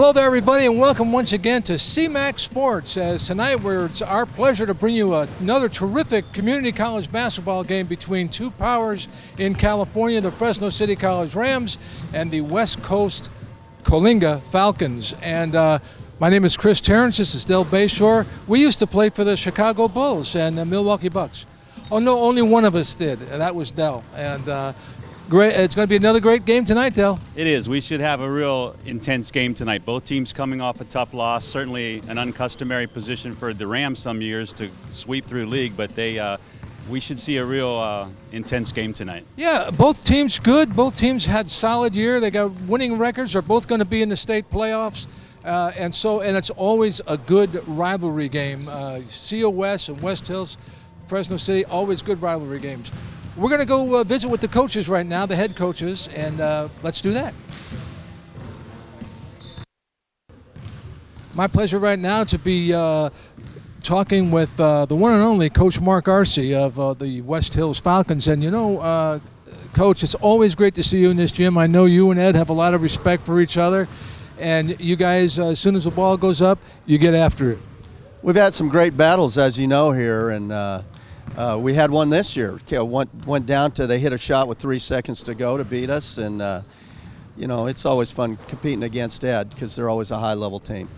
Hello there, everybody, and welcome once again to CMAC Sports. As tonight, it's our pleasure to bring you another terrific community college basketball game between two powers in California, the Fresno City College Rams and the West Coast Coalinga Falcons. And my name is Chris Terrence. This is Del Bayshore. We used to play for the Chicago Bulls and the Milwaukee Bucks. Oh no, only one of us did, and that was Del. And great, it's going to be another great game tonight, Del. It is. We should have a real intense game tonight. Both teams coming off a tough loss. Certainly an uncustomary position for the Rams some years to sweep through league, but we should see a real intense game tonight. Yeah, both teams good. Both teams had solid year. They got winning records. They're both going to be in the state playoffs, and it's always a good rivalry game. COS and West Hills, Fresno City, always good rivalry games. We're going to go visit with the coaches right now, the head coaches, and let's do that. My pleasure right now to be talking with the one and only Coach Mark Arce of the West Hills Falcons. And you know, Coach, it's always great to see you in this gym. I know you and Ed have a lot of respect for each other, and you guys, as soon as the ball goes up, you get after it. We've had some great battles, as you know, here, and we had one this year. Went down to, they hit a shot with 3 seconds to go to beat us, and you know, it's always fun competing against Ed because they're always a high-level team.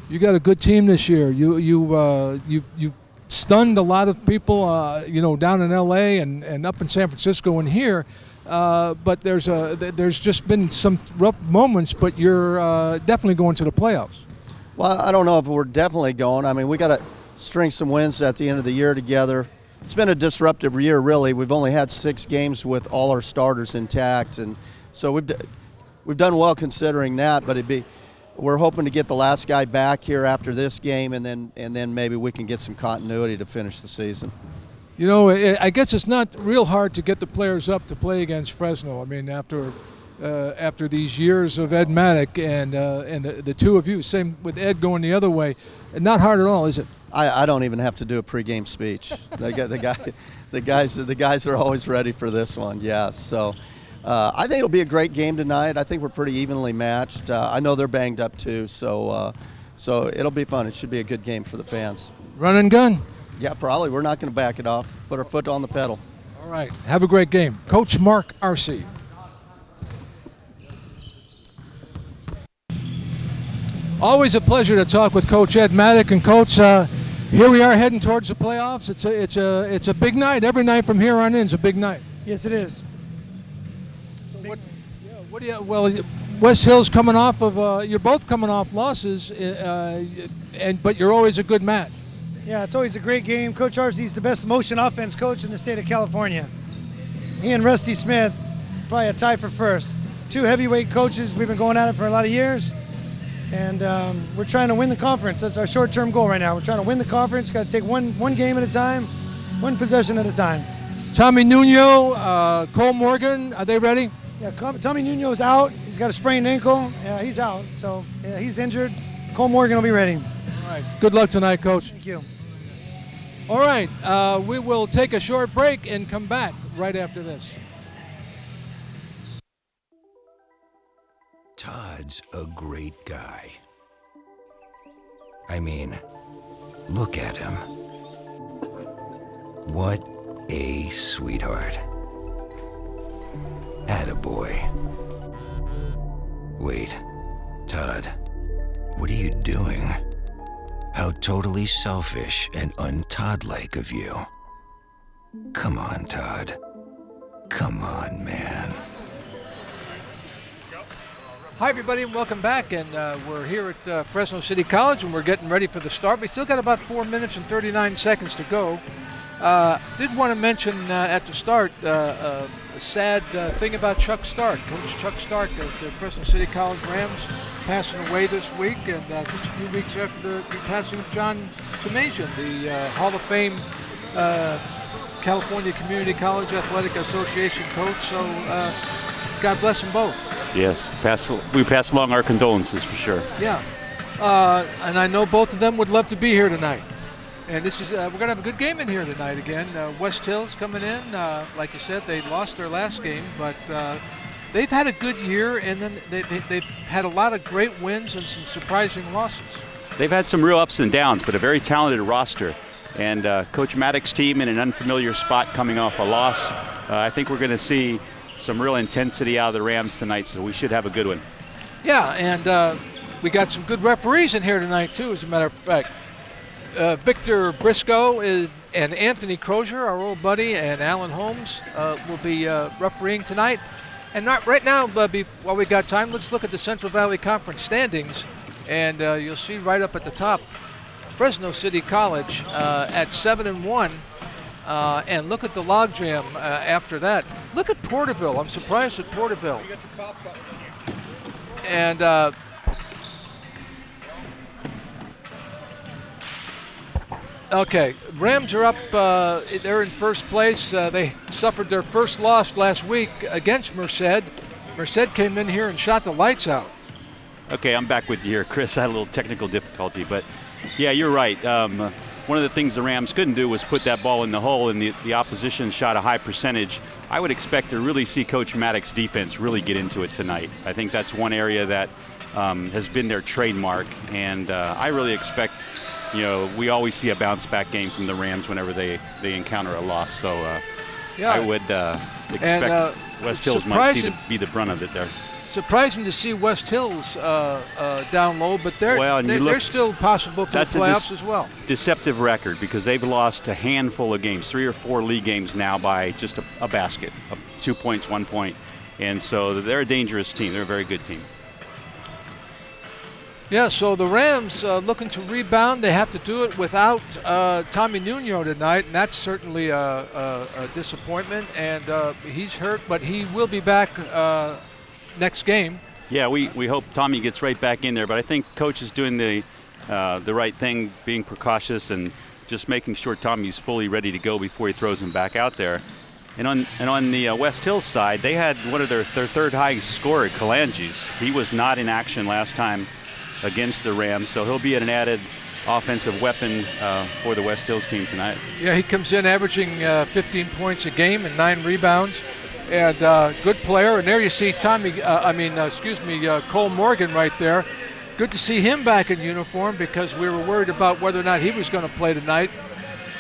You got a good team this year. You stunned a lot of people, you know, down in L.A. and up in San Francisco and here. But there's just been some rough moments. But you're definitely going to the playoffs. Well, I don't know if we're definitely going. I mean, we got to string some wins at the end of the year together. It's been a disruptive year, really. We've only had 6 games with all our starters intact, and so we've done well considering that. But we're hoping to get the last guy back here after this game, and then maybe we can get some continuity to finish the season. You know, I guess it's not real hard to get the players up to play against Fresno. I mean, after these years of Ed Maddock and the two of you, same with Ed going the other way, not hard at all, is it? I don't even have to do a pregame speech. The guys are always ready for this one. Yeah, so I think it'll be a great game tonight. I think we're pretty evenly matched. I know they're banged up too, so it'll be fun. It should be a good game for the fans. Run and gun. Yeah, probably. We're not going to back it off. Put our foot on the pedal. All right. Have a great game, Coach Mark Arce. Always a pleasure to talk with Coach Ed Maddock. And Coach, here we are heading towards the playoffs. It's a big night. Every night from here on in is a big night. Yes, it is. So what do you? Well, West Hills coming off of you're both coming off losses, but you're always a good match. Yeah, it's always a great game. Coach Arce's the best motion offense coach in the state of California. He and Rusty Smith, it's probably a tie for first. 2 heavyweight coaches. We've been going at it for a lot of years. And we're trying to win the conference. That's our short-term goal right now. We're trying to win the conference. Got to take one game at a time, one possession at a time. Tommy Nuno, Cole Morgan, are they ready? Yeah, Tommy Nuno's out. He's got a sprained ankle. Yeah, he's out. So yeah, he's injured. Cole Morgan will be ready. All right. Good luck tonight, Coach. Thank you. All right. We will take a short break and come back right after this. Todd's a great guy. I mean, look at him. What a sweetheart. Attaboy. Wait, Todd, what are you doing? How totally selfish and un-Todd-like of you. Come on, Todd. Come on, man. Hi, everybody, and welcome back. And we're here at Fresno City College, and we're getting ready for the start. We still got about 4 minutes and 39 seconds to go. Did want to mention at the start a sad thing about Chuck Stark. Coach Chuck Stark of the Fresno City College Rams passing away this week, and just a few weeks after the passing of John Tomasian, the Hall of Fame California Community College Athletic Association coach. So God bless them both. Yes, we pass along our condolences for sure. Yeah, and I know both of them would love to be here tonight. And this is we're going to have a good game in here tonight again. West Hills coming in. Like you said, they lost their last game, but they've had a good year, and then they've had a lot of great wins and some surprising losses. They've had some real ups and downs, but a very talented roster. And Coach Maddox's team in an unfamiliar spot coming off a loss. I think we're going to see some real intensity out of the Rams tonight, so we should have a good one. Yeah, and we got some good referees in here tonight, too, as a matter of fact. Victor Briscoe and Anthony Crozier, our old buddy, and Alan Holmes will be refereeing tonight. And right now, while we got time, let's look at the Central Valley Conference standings. And you'll see right up at the top, Fresno City College at 7-1. And look at the logjam after that. Look at Porterville. I'm surprised at Porterville. And okay, Rams are up. They're in first place. They suffered their first loss last week against Merced. Merced came in here and shot the lights out. Okay, I'm back with you here, Chris. I had a little technical difficulty, but yeah, you're right. One of the things the Rams couldn't do was put that ball in the hole, and the opposition shot a high percentage. I would expect to really see Coach Maddox's defense really get into it tonight. I think that's one area that has been their trademark, and I really expect, we always see a bounce-back game from the Rams whenever they encounter a loss. So I would expect West Hills might be the brunt of it there. Surprising to see West Hills down low, but they're still possible for the playoffs as well. Deceptive record, because they've lost a handful of games, 3 or 4 league games now by just a basket, 2 points, 1 point. And so they're a dangerous team. They're a very good team. Yeah, so the Rams looking to rebound. They have to do it without Tommy Nuno tonight, and that's certainly a disappointment. And he's hurt, but he will be back next game. Yeah, we hope Tommy gets right back in there, but I think Coach is doing the right thing, being precautious and just making sure Tommy's fully ready to go before he throws him back out there. And on the West Hills side, they had one of their third highest scorer, Kalanges. He was not in action last time against the Rams, so he'll be an added offensive weapon for the West Hills team tonight. Yeah, he comes in averaging 15 points a game and 9 rebounds. And good player. And there you see Cole Morgan right there. Good to see him back in uniform, because we were worried about whether or not he was going to play tonight.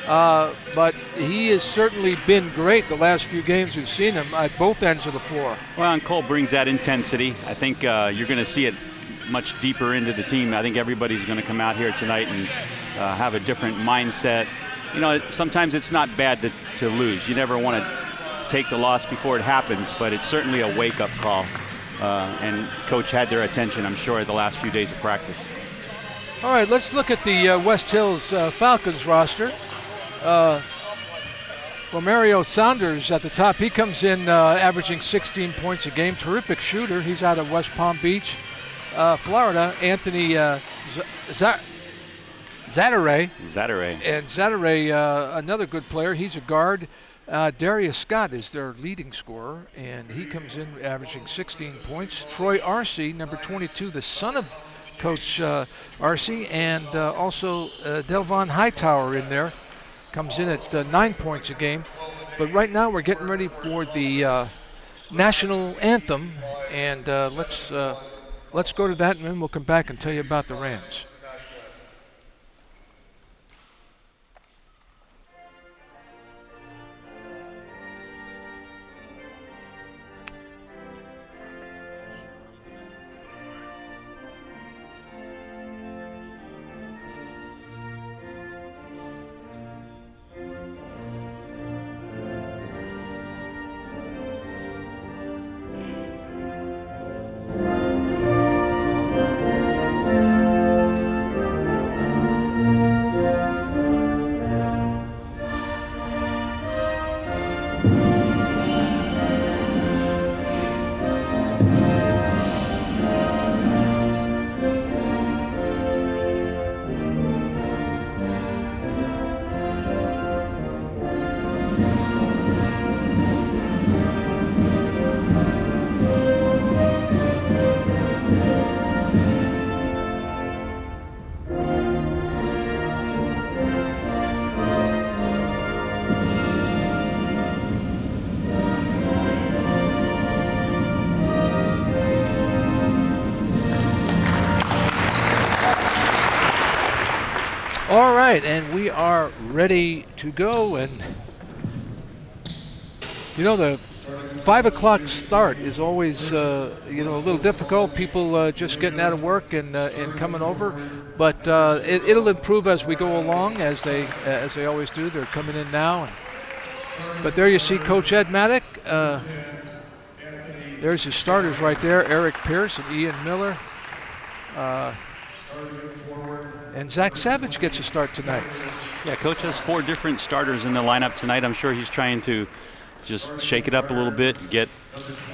But he has certainly been great the last few games we've seen him at both ends of the floor. Well, and Cole brings that intensity. I think you're going to see it much deeper into the team. I think everybody's going to come out here tonight and have a different mindset. Sometimes it's not bad to lose. You never want to take the loss before it happens, but it's certainly a wake-up call. And Coach had their attention, I'm sure, the last few days of practice. All right, let's look at the West Hills Falcons roster. Romario Saunders at the top. He comes in averaging 16 points a game. Terrific shooter. He's out of West Palm Beach, Florida. Anthony Zatare. And Zatare, another good player. He's a guard. Darius Scott is their leading scorer, and he comes in averaging 16 points. Troy Arce, number 22, the son of Coach Arce, and also Delvon Hightower in there, comes in at 9 points a game. But right now we're getting ready for the national anthem, and let's go to that, and then we'll come back and tell you about the Rams. All right, and we are ready to go. And you know, the 5 o'clock start is always a little difficult. People just getting out of work and coming over, but it'll improve as we go along, as they always do. They're coming in now. But there you see Coach Ed Maddock. There's his starters right there: Eric Pierce and Ian Miller. And Zach Savage gets a start tonight. Yeah, Coach has 4 different starters in the lineup tonight. I'm sure he's trying to just shake it up a little bit, get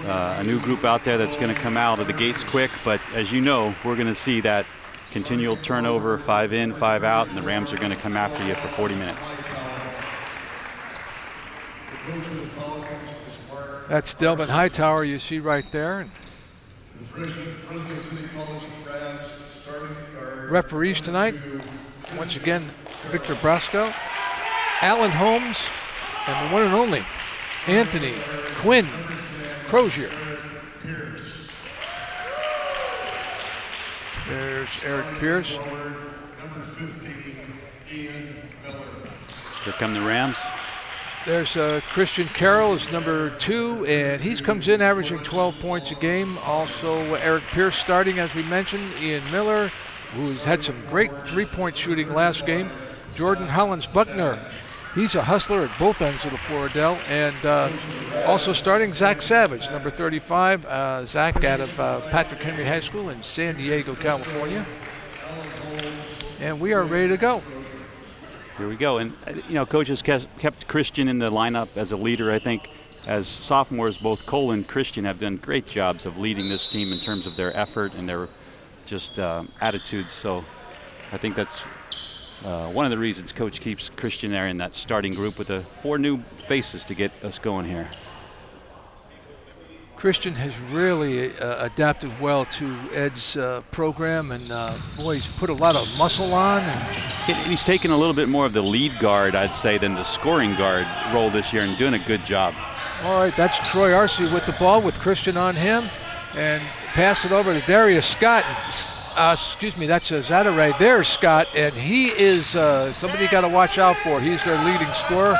a new group out there that's going to come out of the gates quick. But as you know, we're going to see that continual turnover, 5 in, 5 out, and the Rams are going to come after you for 40 minutes. That's Delvin Hightower you see right there. Referees tonight, once again, Victor Brasco, Alan Holmes, and the one and only Anthony Quinn Crozier. There's Eric Pierce. Here come the Rams. There's Christian Carroll is number 2, and he comes in averaging 12 points a game. Also Eric Pierce starting, as we mentioned. Ian Miller, who's had some great three-point shooting last game. Jordan Hollins-Buckner, he's a hustler at both ends of the floor, Dell. And also starting Zach Savage, number 35. Zach out of Patrick Henry High School in San Diego, California. And we are ready to go. Here we go. And, Coach has kept Christian in the lineup as a leader. I think as sophomores, both Cole and Christian have done great jobs of leading this team in terms of their effort and their just attitudes. So I think that's one of the reasons Coach keeps Christian there in that starting group with the 4 new faces to get us going here. Christian has really adapted well to Ed's program, and boy, he's put a lot of muscle on. And he's taken a little bit more of the lead guard, I'd say, than the scoring guard role this year, and doing a good job. All right, that's Troy Arce with the ball, with Christian on him, and pass it over to Darius Scott. Excuse me, that's Zata right there, Scott, and he is somebody you got to watch out for. He's their leading scorer.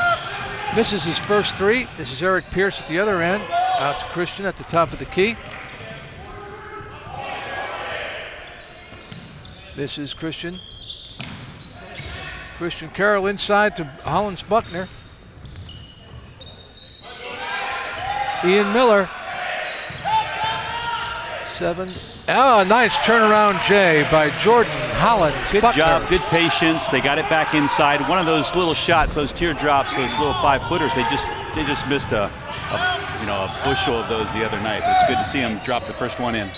Misses his first 3. This is Eric Pierce at the other end. Out to Christian at the top of the key. This is Christian. Christian Carroll inside to Hollins-Buckner. Ian Miller. 7. Nice turnaround J by Jordan Hollins-Buckner. Good job, good patience. They got it back inside. One of those little shots, those teardrops, those little 5-footers, they just missed a bushel of those the other night. It's good to see him drop the first one in.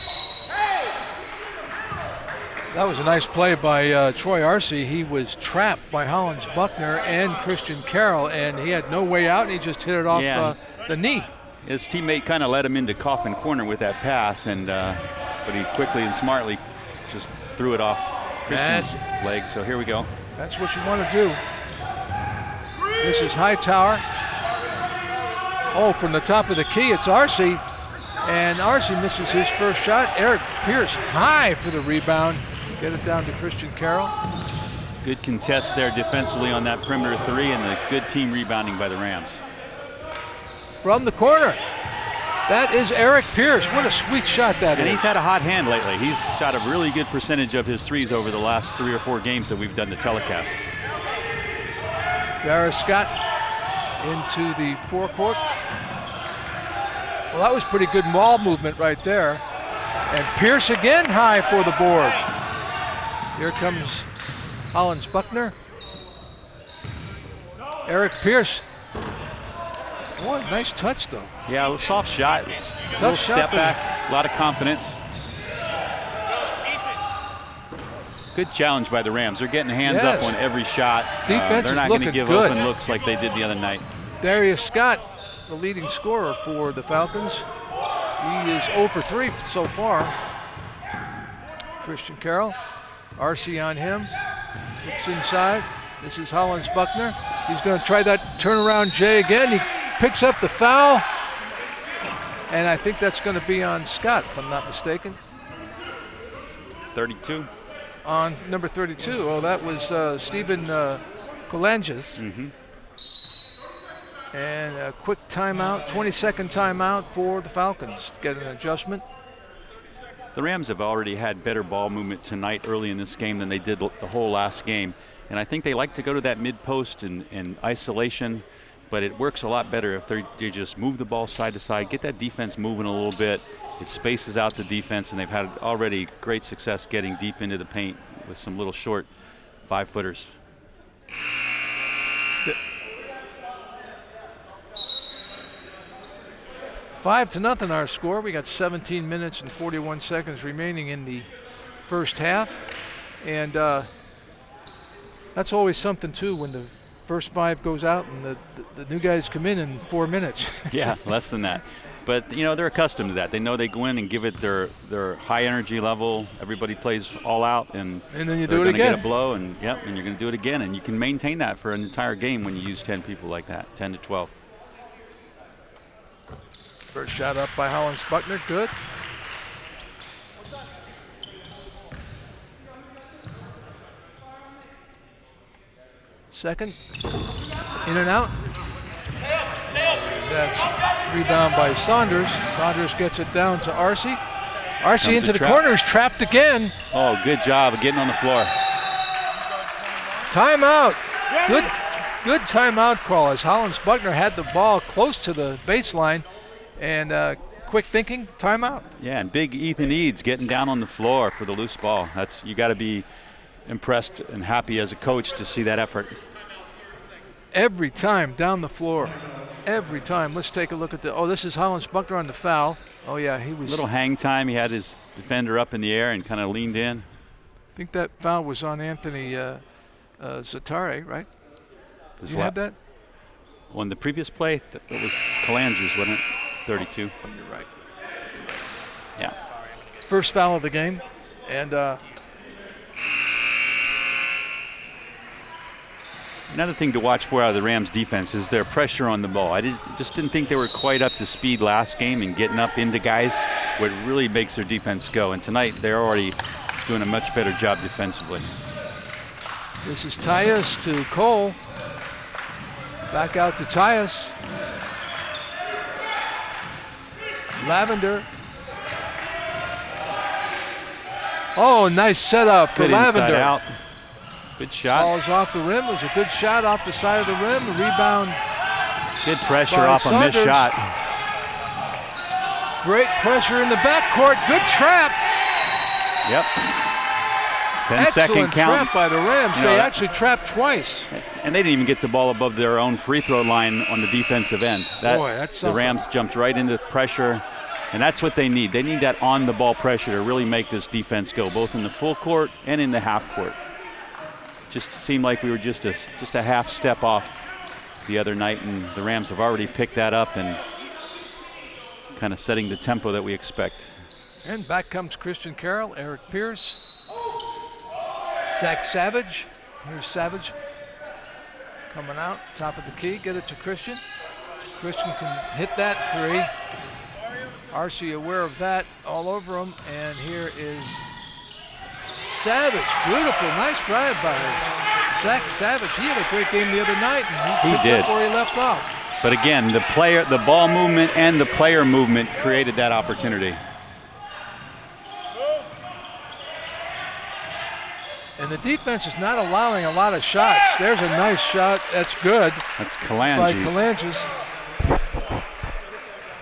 That was a nice play by Troy Arce. He was trapped by Hollins-Buckner and Christian Carroll, and he had no way out, and he just hit it off the knee. His teammate kind of led him into coffin corner with that pass, and but he quickly and smartly just threw it off Christian's leg. So here we go. That's what you want to do. This is Hightower. Oh, from the top of the key, it's Arce. And Arce misses his first shot. Eric Pierce high for the rebound. Get it down to Christian Carroll. Good contest there defensively on that perimeter 3, and a good team rebounding by the Rams. From the corner, that is Eric Pierce. What a sweet shot that is. And he's had a hot hand lately. He's shot a really good percentage of his 3s over the last 3 or 4 games that we've done the telecasts. Darius Scott into the forecourt. Well, that was pretty good ball movement right there. And Pierce again high for the board. Here comes Hollins-Buckner. Eric Pierce. Boy, nice touch though. Yeah, a little soft shot. A little step back, a lot of confidence. Good challenge by the Rams. They're getting hands up on every shot. Defense they're not going to give open looks like they did the other night. Darius Scott, the leading scorer for the Falcons. He is 0 for 3 so far. Christian Carroll, Arce on him. Looks inside. This is Hollins-Buckner. He's going to try that turnaround J again. He picks up the foul. And I think that's going to be on Scott, if I'm not mistaken. 32. on number 32. Oh, that was Stephen Colanges. And a quick timeout, 20-second timeout for the Falcons to get an adjustment. The Rams have already had better ball movement tonight early in this game than they did the whole last game. And I think they like to go to that mid-post and isolation, but it works a lot better if they just move the ball side to side, get that defense moving a little bit. It spaces out the defense, and they've had already great success getting deep into the paint with some little short 5-footers. Five to nothing our score. We got 17 minutes and 41 seconds remaining in the first half. And that's always something too when the first five goes out and the new guys come in 4 minutes. Yeah, less than that. But they're accustomed to that. They know they go in and give it their high energy level. Everybody plays all out, and then you do it again. Get a blow, and and you're going to do it again. And you can maintain that for an entire game when you use 10 people like that, 10 to 12. First shot up by Hollins Buckner, good. Second, in and out. That's rebound by Saunders. Saunders gets it down to Arce. Arce into the corner, is trapped again. Oh, good job of getting on the floor. Timeout. Good timeout call as Hollins Buckner had the ball close to the baseline. And quick thinking, timeout. Yeah, and big Ethan Eads getting down on the floor for the loose ball. You got to be impressed and happy as a coach to see that effort. Every time down the floor, every time. Let's take a look at this is Hollins Buckner on the foul. Oh yeah, he was. Little hang time. He had his defender up in the air and kind of leaned in. I think that foul was on Anthony Zatare, right? Did you have that? On the previous play, that was Colanges, wasn't it? 32. You're right. Yeah. First foul of the game. And another thing to watch for out of the Rams defense is their pressure on the ball. I just didn't think they were quite up to speed last game and getting up into guys, what really makes their defense go. And tonight they're already doing a much better job defensively. This is Tyus to Cole. Back out to Tyus. Lavender. Oh, nice setup for Lavender. Inside out. Good shot. Ball's off the rim. It was a good shot off the side of the rim. The rebound. Good pressure off a missed shot. Great pressure in the backcourt. Good trap. Yep. 10-second count. Trap by the Rams. They actually trapped twice. And they didn't even get the ball above their own free throw line on the defensive end. That's the Rams jumped right into pressure, and that's what they need. They need that on-the-ball pressure to really make this defense go, both in the full court and in the half court. Just seemed like we were just a half step off the other night, and the Rams have already picked that up and kind of setting the tempo that we expect. And back comes Christian Carroll, Eric Pierce. Zach Savage. Here's Savage coming out, top of the key. Get it to Christian. Christian can hit that three. Arce aware of that, all over him. And here is Savage. Beautiful, nice drive by Zach Savage. He had a great game the other night, and he did where he left off. But again, the ball movement and the player movement created that opportunity. And the defense is not allowing a lot of shots. There's a nice shot. That's good. That's Colanges. By Colanges.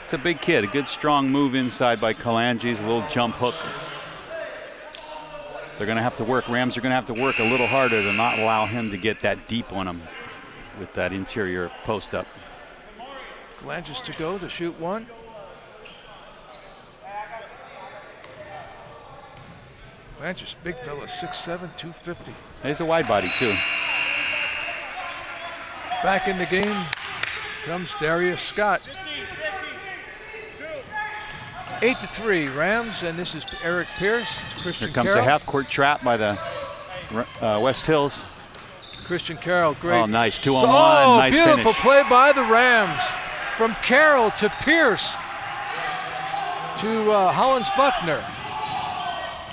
It's a big kid. A good strong move inside by Colanges. A little jump hook. They're going to have to work. Rams are going to have to work a little harder to not allow him to get that deep on him with that interior post up. Colanges to go to shoot one. Colanges, big fella, 6'7", 250. He's a wide body too. Back in the game comes Darius Scott. 8-3 Rams, and this is Eric Pierce. Christian Here comes Carroll. a half-court trap by the West Hills. Christian Carroll, great. Oh, nice 2-on-1. Nice beautiful finish. play by the Rams. From Carroll to Pierce to Hollins Buckner.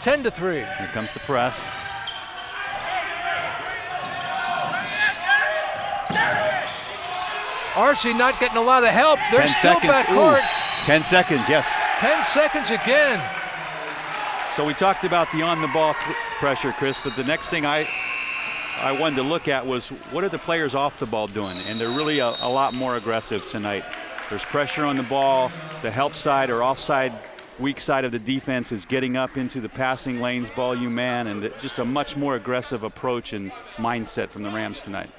10-3. Here comes the press. Arcee not getting a lot of help. They're 10 still seconds. backcourt. 10 seconds, yes. 10 seconds again. So we talked about the on-the-ball pressure, Chris, but the next thing I wanted to look at was what are the players off the ball doing? And they're really a lot more aggressive tonight. There's pressure on the ball. The help side or offside, weak side of the defense is getting up into the passing lanes, ball you man, and just a much more aggressive approach and mindset from the Rams tonight.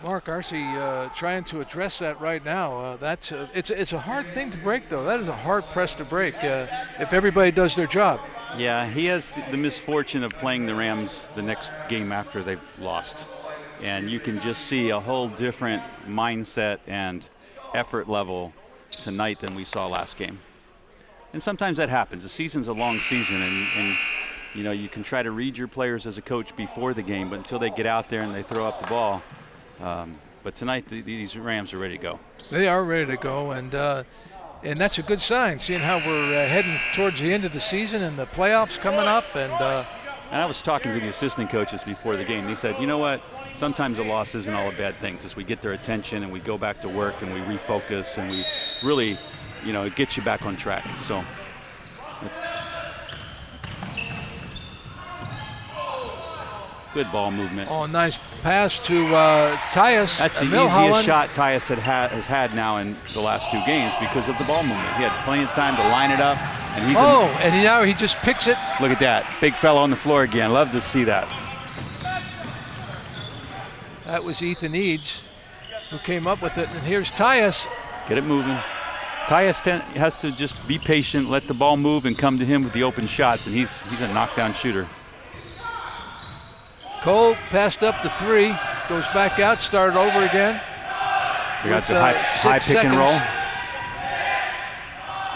Mark Arcee trying to address that right now. It's a hard thing to break, though. That is a hard press to break if everybody does their job. Yeah, he has the misfortune of playing the Rams the next game after they've lost. And you can just see a whole different mindset and effort level tonight than we saw last game. And sometimes that happens. The season's a long season, and you know, you can try to read your players as a coach before the game, but until they get out there and they throw up the ball. But tonight, these Rams are ready to go. They are ready to go, and that's a good sign, seeing how we're heading towards the end of the season and the playoffs coming up. And I was talking to the assistant coaches before the game. They said, you know what, sometimes a loss isn't all a bad thing because we get their attention and we go back to work and we refocus and we really, you know, it gets you back on track. So. Good ball movement. Oh, nice pass to Tyus. That's the easiest shot Tyus has had now in the last 2 games because of the ball movement. He had plenty of time to line it up. And now he just picks it. Look at that. Big fella on the floor again. Love to see that. That was Ethan Eads who came up with it. And here's Tyus. Get it moving. Tyus has to just be patient, let the ball move, and come to him with the open shots. And he's a knockdown shooter. Cole passed up the 3, goes back out, started over again. We got the high pick and roll.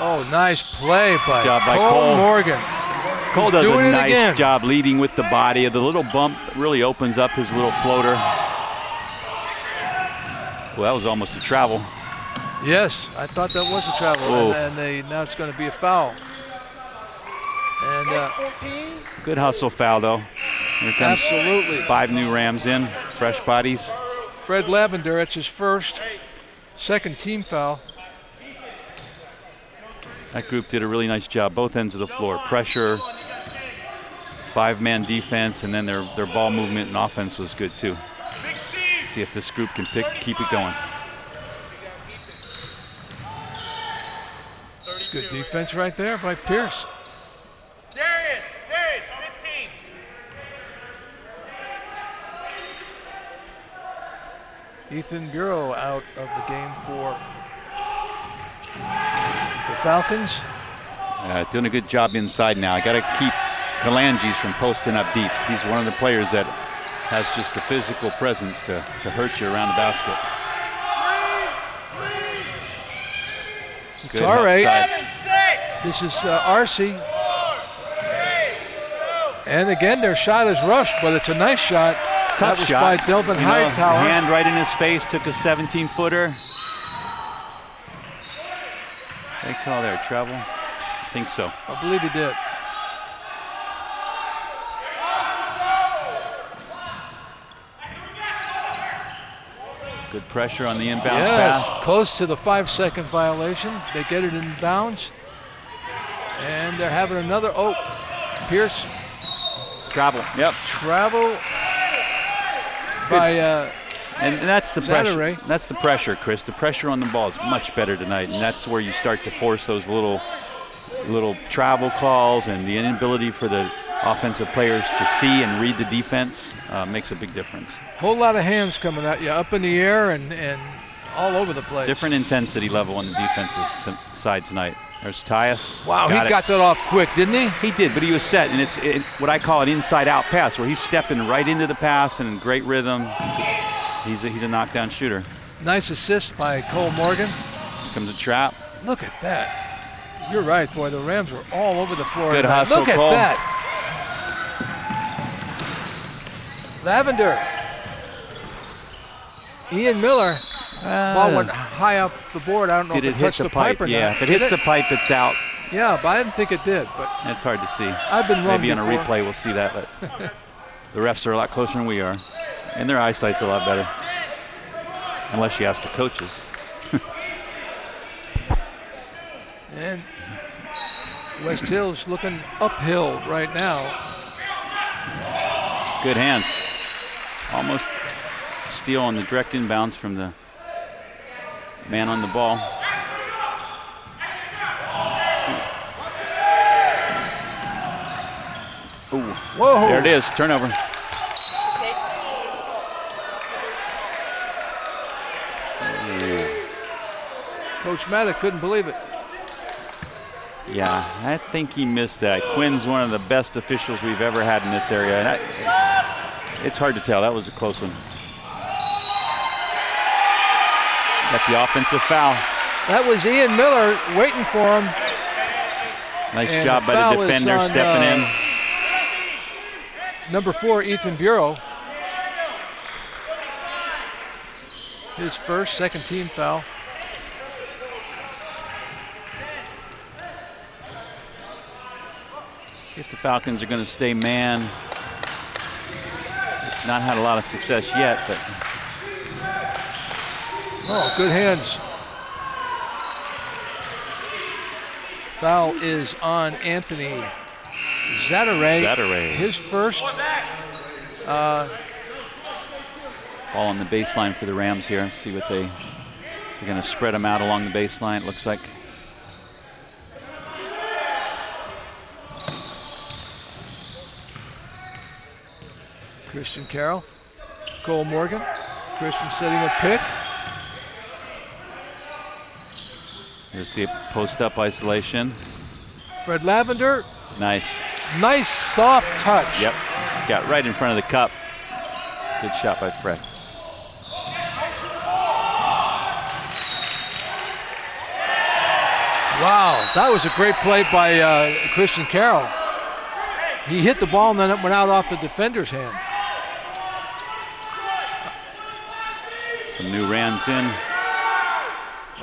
Oh, nice play by Cole Morgan. Cole does a nice job leading with the body. The little bump really opens up his little floater. Well, that was almost a travel. Yes, I thought that was a travel, and now it's going to be a foul. And good hustle foul, though. Here comes absolutely 5 new Rams in, fresh bodies. Fred Lavender, it's his second team foul. That group did a really nice job, both ends of the floor. Pressure, 5-man defense, and then their ball movement and offense was good too. See if this group can keep it going. Good defense right there by Pierce. Darius, 15. Ethan Bureau out of the game for the Falcons. Doing a good job inside now. I got to keep Kalangis from posting up deep. He's one of the players that has just the physical presence to hurt you around the basket. It's all right. This is Arcee. And again, their shot is rushed, but it's a nice shot. Tough that was shot. by Delvin Hightower. Hand right in his face, took a 17-footer. They call there a travel? I think so. I believe he did. Good pressure on the inbound pass. pass. Close to the 5-second violation. They get it in bounds. And they're having another, Pierce. Travel, yep. Travel by and that's the pressure. Zatare. That's the pressure, Chris. The pressure on the ball is much better tonight, and that's where you start to force those little travel calls, and the inability for the offensive players to see and read the defense makes a big difference. Whole lot of hands coming at you, up in the air and all over the place. Different intensity level on the defensive side tonight. There's Tyus. Wow, he got that off quick, didn't he? He did, but he was set, and it's what I call an inside-out pass, where he's stepping right into the pass and in great rhythm. He's a knockdown shooter. Nice assist by Cole Morgan. Here comes a trap. Look at that. You're right, boy. The Rams were all over the floor. Good hustle, Look at Cole. that. Lavender. Ian Miller. Ball went high up the board. I don't know if it touched the pipe or not. Yeah, if it hits the pipe, it's out. Yeah, but I didn't think it did. But it's hard to see. I've been wrong Maybe on a before. replay we'll see that, but the refs are a lot closer than we are, and their eyesight's a lot better. Unless you ask the coaches. And West Hill's looking uphill right now. Good hands. Almost steal on the direct inbounds from the man on the ball. Ooh. Whoa. There it is, turnover. Coach Maddock couldn't believe it. Yeah, I think he missed that. Quinn's one of the best officials we've ever had in this area. And it's hard to tell. That was a close one. Got the offensive foul. That was Ian Miller waiting for him. Nice And job by foul the is defender on, stepping in. Number 4, Ethan Bureau. His first, second team foul. If the Falcons are going to stay man, not had a lot of success yet, but Oh, good hands. Foul is on Anthony Zatteray. Zatteray. His first. Ball on the baseline for the Rams here. See what they're going to spread them out along the baseline, it looks like. Christian Carroll, Cole Morgan. Christian setting a pick. Here's the post-up isolation. Fred Lavender, Nice. nice soft touch. Yep. Got right in front of the cup. Good shot by Fred. Wow, that was a great play by Christian Carroll. He hit the ball and then it went out off the defender's hand. Some new Rams in.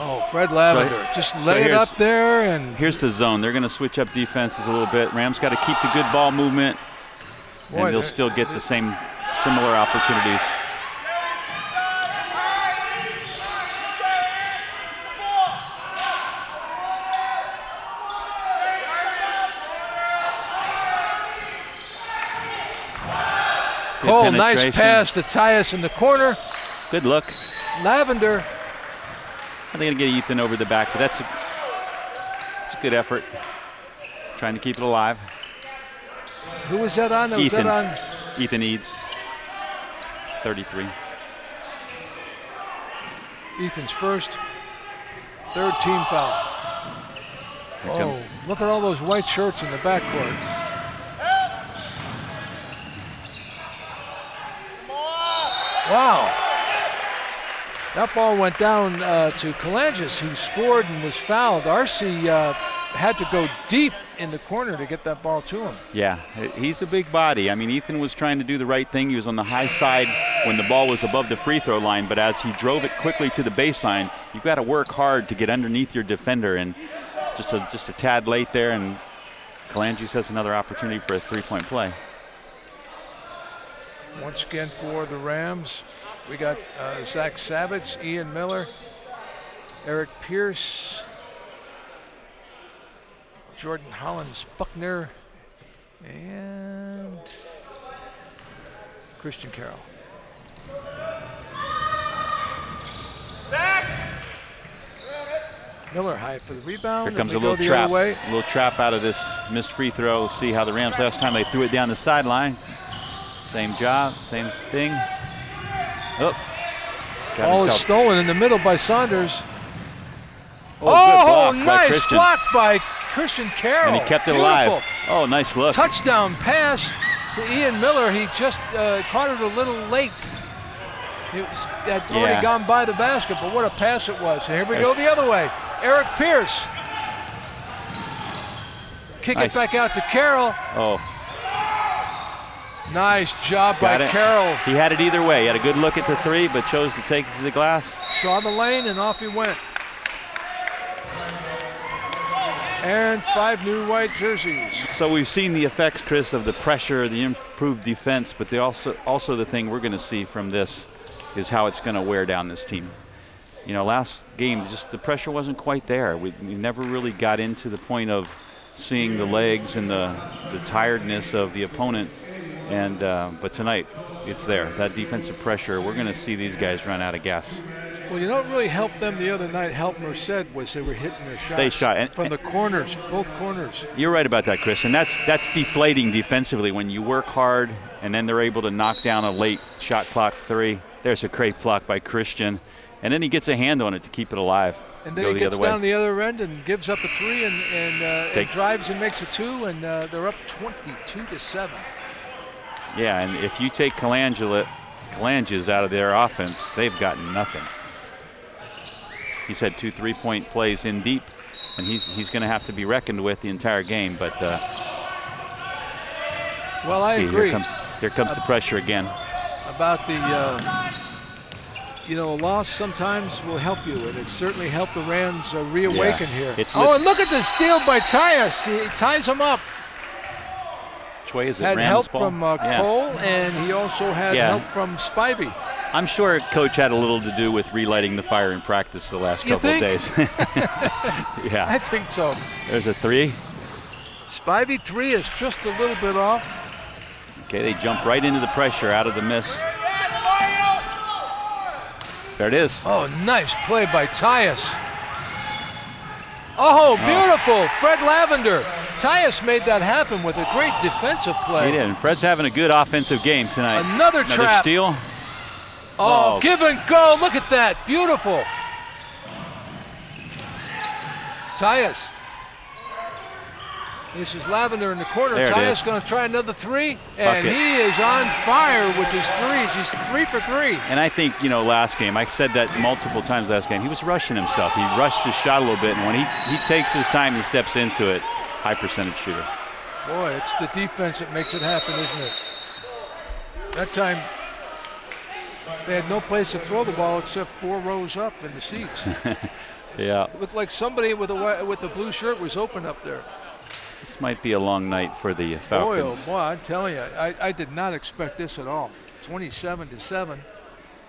Oh, Fred Lavender, just lay it up there and Here's the zone. They're going to switch up defenses a little bit. Rams got to keep the good ball movement, Boy, and they'll still get the similar opportunities. Good Cole, nice penetration. pass to Tyus in the corner. Good look. Lavender, I'm going to get Ethan over the back, but that's a good effort. Trying to keep it alive. who was that on? Was Ethan. that on? Ethan Eads, 33. Ethan's first, third team foul. Here Oh, come- look at all those white shirts in the backcourt. Wow. That ball went down to Kalangis, who scored and was fouled. Arce had to go deep in the corner to get that ball to him. Yeah, he's a big body. I mean, Ethan was trying to do the right thing. He was on the high side when the ball was above the free throw line, but as he drove it quickly to the baseline, you've got to work hard to get underneath your defender, and just a tad late there, and Kalangis has another opportunity for a three-point play. Once again for the Rams, we got Zach Savage, Ian Miller, Eric Pierce, Jordan Hollins Buckner, and Christian Carroll. Miller high for the rebound. Here comes a and we little go the trap. other way. A little trap out of this missed free throw. We'll see how the Rams last time they threw it down the sideline. Same job, same thing. Oh, got Ball is himself- stolen in the middle by Saunders. Oh, good block by nice Christian. block by Christian Carroll. And he kept it Beautiful. alive. Oh, nice look. Touchdown pass to Ian Miller. He just caught it a little late. It had already Yeah. gone by the basket, but what a pass it was. Here we go the other way. Eric Pierce. Kick Nice. it back out to Carroll. Oh, Nice job by got it. Carroll. He had it either way. He had a good look at the three, but chose to take it to the glass. Saw the lane and off he went. And 5 new white jerseys. So we've seen the effects, Chris, of the pressure, the improved defense, but they also the thing we're going to see from this is how it's going to wear down this team. You know, last game, just the pressure wasn't quite there. We never really got into the point of seeing the legs and the tiredness of the opponent. And but tonight, it's there. That defensive pressure, we're going to see these guys run out of gas. Well, you know what really helped them the other night, helped Merced, was they were hitting their shots. They shot. From the corners, both corners. You're right about that, Chris. And that's deflating defensively when you work hard and then they're able to knock down a late shot clock three. There's a great block by Christian. And then he gets a hand on it to keep it alive. And then he gets down the other end and gives up a three and drives and makes a two, and they're up 22-7. Yeah, and if you take Kalanges out of their offense, they've got nothing. He's had 2 3-point plays in deep, and he's going to have to be reckoned with the entire game. But well, I agree. Here comes the pressure again. About the a loss sometimes will help you, and it certainly helped the Rams reawaken here. And look at the steal by Tyus. He ties him up. Which way is it? Had Rams help ball? from Cole, and he also had help from Spivey. I'm sure Coach had a little to do with relighting the fire in practice the last couple of days. Yeah. I think so. There's a three. Spivey three is just a little bit off. Okay, they jump right into the pressure out of the miss. There it is. Oh, nice play by Tyus. Oh, beautiful. Fred Lavender. Tyus made that happen with a great defensive play. He did. And Fred's having a good offensive game tonight. Another trap. Steal. Oh, give and go. Look at that. Beautiful. Tyus. This is Lavender in the corner. Tyus going to try another three, and he is on fire with his threes. He's 3 for 3. And I think, last game, I said that multiple times last game, he was rushing himself. He rushed his shot a little bit, and when he takes his time and steps into it, high percentage shooter. Boy, it's the defense that makes it happen, isn't it? That time, they had no place to throw the ball except 4 rows up in the seats. Yeah. It looked like somebody with the blue shirt was open up there. This might be a long night for the Falcons. Boy, I'm telling you, I did not expect this at all. 27-7.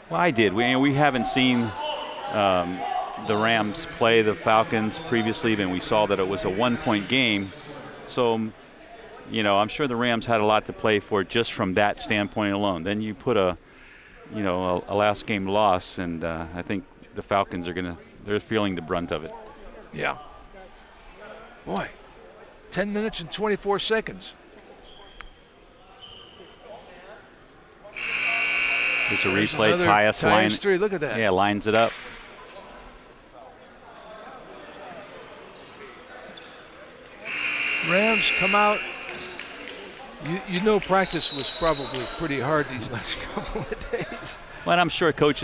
Well, I did. We haven't seen the Rams play the Falcons previously, and we saw that it was a 1-point game. So, I'm sure the Rams had a lot to play for just from that standpoint alone. Then you put a last game loss, and I think the Falcons they're feeling the brunt of it. Yeah. Boy, 10 minutes and 24 seconds. There's a replay. Tyus three. Look at that. Yeah, lines it up. Rams come out. Practice was probably pretty hard these last couple of days. Well, I'm sure Coach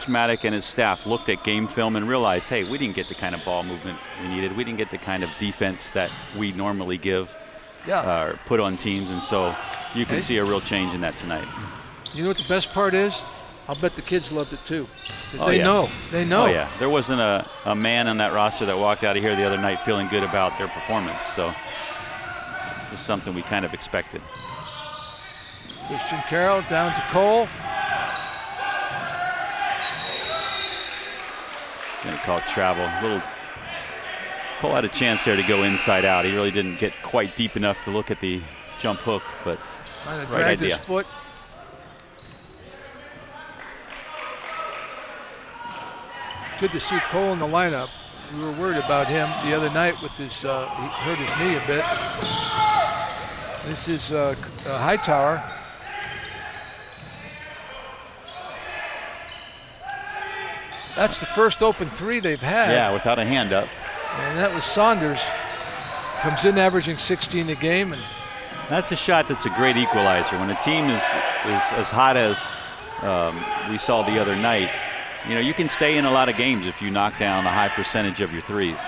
Maddock and his staff looked at game film and realized, hey, we didn't get the kind of ball movement we needed. We didn't get the kind of defense that we normally give or put on teams. And so you can see a real change in that tonight. You know what the best part is? I'll bet the kids loved it too. Because they know. They know. Oh, yeah. There wasn't a man on that roster that walked out of here the other night feeling good about their performance. So this is something we kind of expected. Christian Carroll down to Cole. Going to call travel. Cole had a chance there to go inside out. He really didn't get quite deep enough to look at the jump hook, but right idea. His foot. Good to see Cole in the lineup. We were worried about him the other night with his, he hurt his knee a bit. This is Hightower. That's the first open three they've had. Yeah, without a hand up. And that was Saunders. Comes in averaging 16 a game. And that's a shot that's a great equalizer. When a team is as hot as we saw the other night, you can stay in a lot of games if you knock down a high percentage of your threes.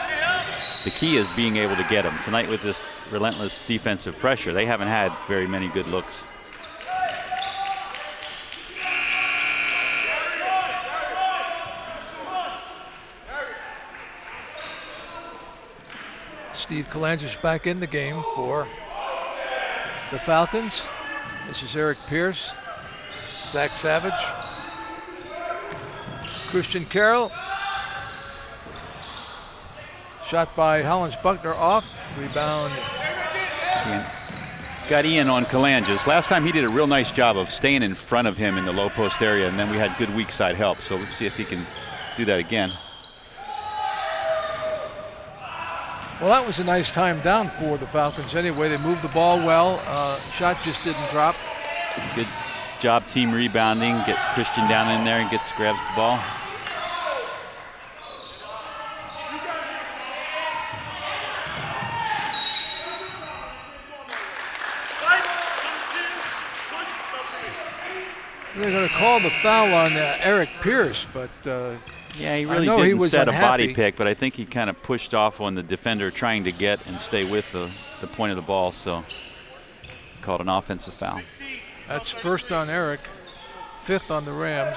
The key is being able to get them. Tonight with this relentless defensive pressure, they haven't had very many good looks. Steve Kalanges back in the game for the Falcons. This is Eric Pierce, Zach Savage. Christian Carroll. Shot by Hollins Buckner off. Rebound. Got Ian on Kalanges. Last time he did a real nice job of staying in front of him in the low post area, and then we had good weak side help. So let's see if he can do that again. Well, that was a nice time down for the Falcons anyway. They moved the ball well. Shot just didn't drop. Good job team rebounding. Get Christian down in there and grabs the ball. They're going to call the foul on Eric Pierce, but yeah, he really I know he didn't was set unhappy. a body pick, but I think he kind of pushed off on the defender trying to get and stay with the point of the ball, so called an offensive foul. That's first on Eric, fifth on the Rams.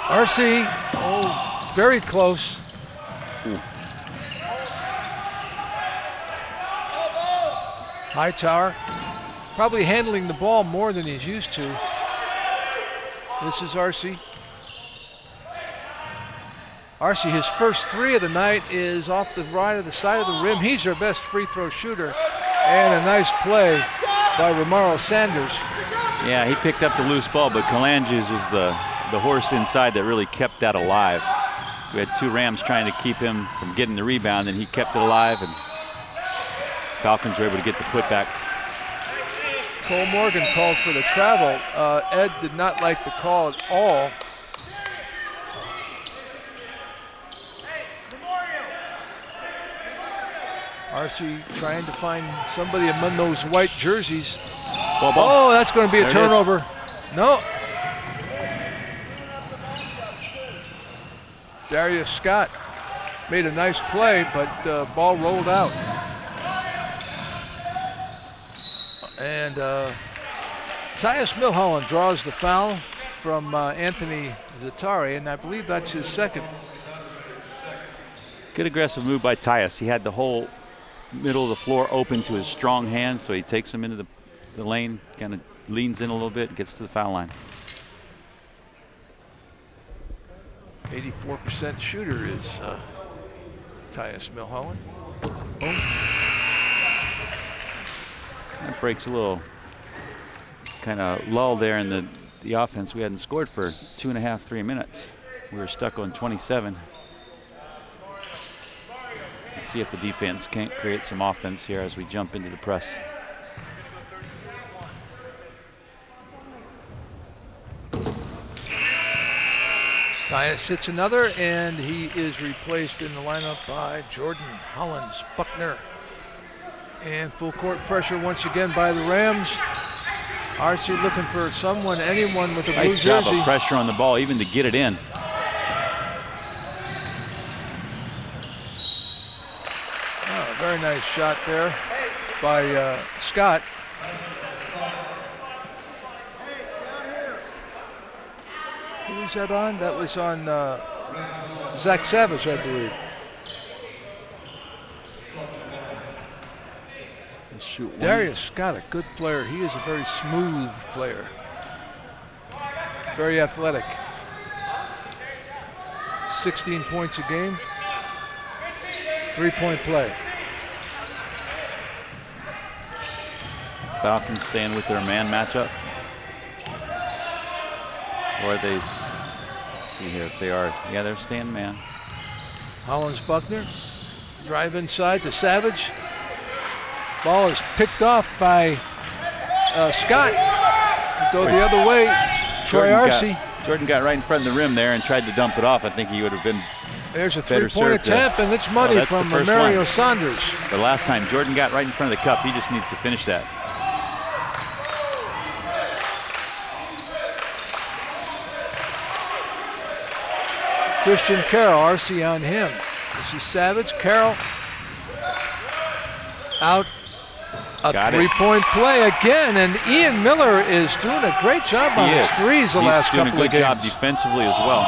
RC, oh, very close. Ooh. Hightower probably handling the ball more than he's used to. This is RC. RC, his first three of the night is off the right of the side of the rim. He's their best free throw shooter. And a nice play by Romaro Sanders. Yeah, he picked up the loose ball, but Kalanges is the horse inside that really kept that alive. We had two Rams trying to keep him from getting the rebound, and he kept it alive, and Falcons were able to get the putback. Cole Morgan called for the travel. Ed did not like the call at all. RC trying to find somebody among those white jerseys. Ball. Oh, that's going to be a turnover. No. Darius Scott made a nice play, but ball rolled out. And Tyus Milholland draws the foul from Anthony Zatari, and I believe that's his second. Good aggressive move by Tyus. He had the whole middle of the floor open to his strong hand, so he takes him into the lane, kind of leans in a little bit and gets to the foul line. 84% shooter is Tyus Milholland. That breaks a little kind of lull there in the offense. We hadn't scored for 2.5, 3 minutes. We were stuck on 27. Let's see if the defense can't create some offense here as we jump into the press. Tyus hits another, and he is replaced in the lineup by Jordan Hollins Buckner. And full court pressure once again by the Rams. RC looking for someone, anyone with a blue Nice job jersey. of pressure on the ball, even to get it in. Oh, very nice shot there by Scott. Who was that on? That was on Zach Savage, I believe. Shoot one. Darius Scott, a good player. He is a very smooth player. Very athletic. 16 points a game. 3-point play. Falcons staying with their man matchup. Or are they, let's see here if they are. Yeah, they're staying man. Hollins Buckner. Drive inside to Savage. Ball is picked off by Scott. Go the other way. Troy Arce. Jordan got right in front of the rim there and tried to dump it off. I think he would have been. There's a better three-point served attempt, and it's money that's from the first Mario one. Saunders. The last time Jordan got right in front of the cup, he just needs to finish that. Christian Carroll, RC on him. This is Savage. Carroll out. A Got it. three-point play again, and Ian Miller is doing a great job on his threes the last couple of games. He's doing a good job defensively as well.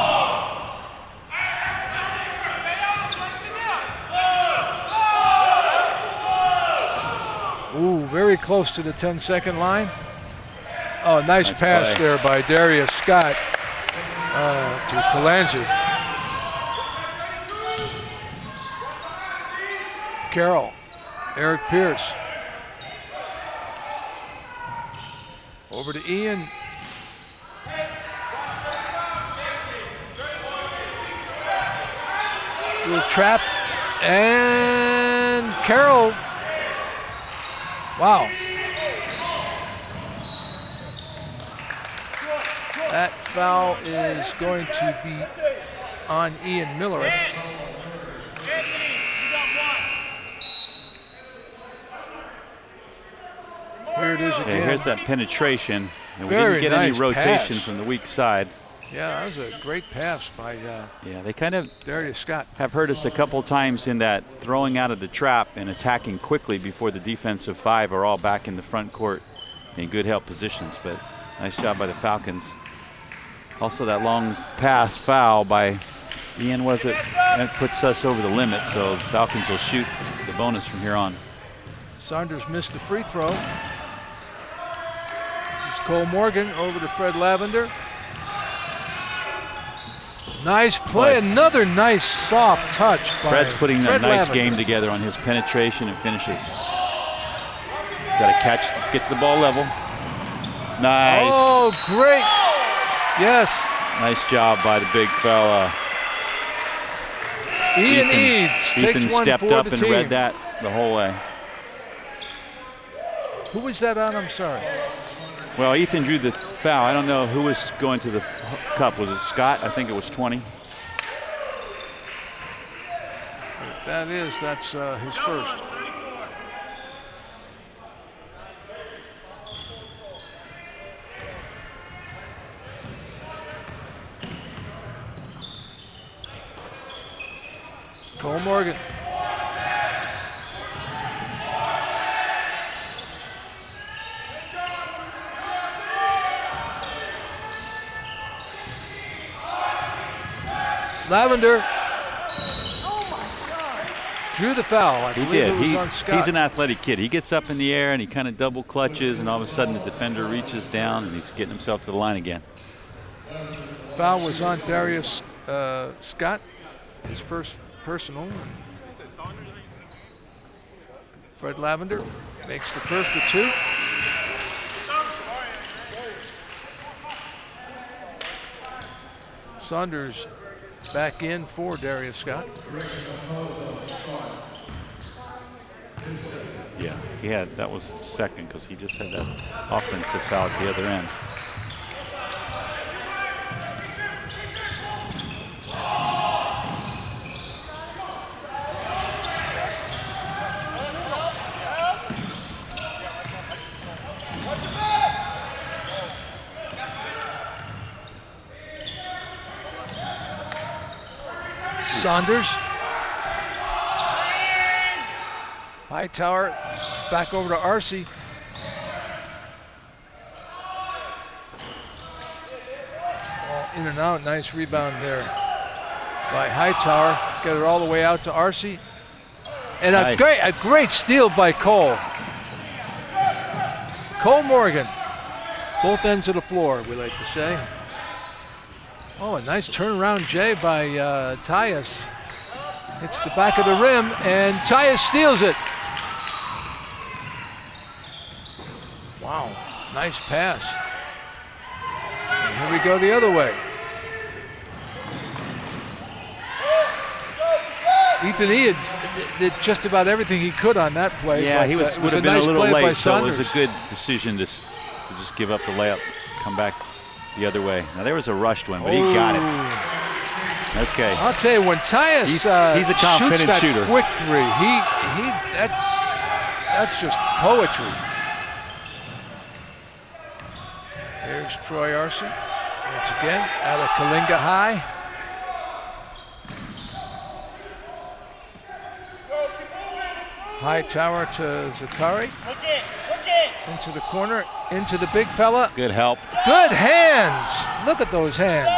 Ooh, very close to the 10-second line. Oh, nice pass play there by Darius Scott to Kalanges. Carroll, Eric Pierce. Over to Ian. Little trap. And Carroll. Wow. That foul is going to be on Ian Miller. Here it is again. Yeah, here's that penetration. And we Very didn't get nice any rotation pass. from the weak side. Yeah, that was a great pass by Yeah, they kind of Darius Scott. have hurt us a couple times in that throwing out of the trap and attacking quickly before the defensive five are all back in the front court in good help positions. But nice job by the Falcons. Also that long pass foul by Ian, was it? That puts us over the limit, so the Falcons will shoot the bonus from here on. Saunders missed the free throw. This is Cole Morgan over to Fred Lavender. Nice play, another nice soft touch by Fred's putting Fred a nice Lavender. game together on his penetration and finishes. Got to catch, get to the ball level. Nice. Oh, great. Yes. Nice job by the big fella. Ian Eads takes Ethan one stepped for up the and team. read that the whole way. Who was that on? I'm sorry. Well, Ethan drew the foul. I don't know who was going to the cup. Was it Scott? I think it was 20. If that is, that's his first. Cole Morgan. Lavender drew the foul. I He believe did. it was on Scott. He's an athletic kid. He gets up in the air and he kind of double clutches, and all of a sudden the defender reaches down and he's getting himself to the line again. Foul was on Darius Scott, his first personal. Fred Lavender makes the first of two. Saunders back in for Darius Scott. Yeah, that was second because he just had that offensive foul at the other end. Saunders. Hightower back over to Arcee. Ball in and out, nice rebound there by Hightower. Get it all the way out to Arcee. And Nice. a great steal by Cole. Cole Morgan. Both ends of the floor, we like to say. Oh, a nice turnaround J by Tyus. Hits the back of the rim, and Tyus steals it. Wow, nice pass. And here we go the other way. Ethan Eads did just about everything he could on that play. Yeah, but, he would it have a been nice a little play by late, so it was Saunders. a good decision to just give up the layup, come back the other way. Now there was a rushed one, but he got it. Okay. I'll tell you, when Tyus He's a confident shoots that shooter. quick three, that's just poetry. Here's Troy Arcee once again out of Kalinga High. Hightower to Zatari. Into the corner, into the big fella. Good help. Good hands. Look at those hands.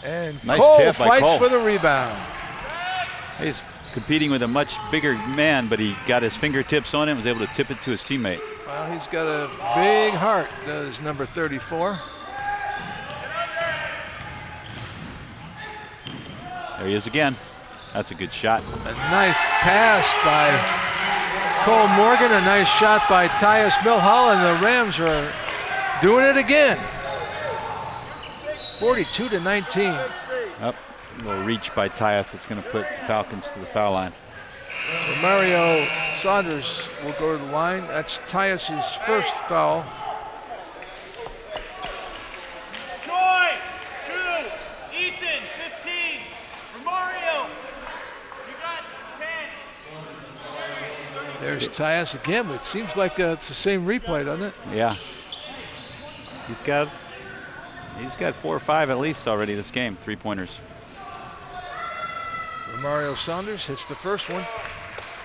And Nice Cole tip by fights Cole. for the rebound. He's competing with a much bigger man, but he got his fingertips on it and was able to tip it to his teammate. Well, he's got a big heart, does number 34. There he is again. That's a good shot. A nice pass by Cole Morgan, a nice shot by Tyus Milholland. The Rams are doing it again. 42-19. Up, a little reach by Tyus. It's going to put the Falcons to the foul line. So Mario Saunders will go to the line. That's Tyus's first foul. Troy, 2. Ethan, 15. Romario, you got 10. There's Tyus again. It seems like it's the same replay, doesn't it? Yeah. He's got 4 or 5 at least already this game, 3-pointers. Mario Saunders hits the first one.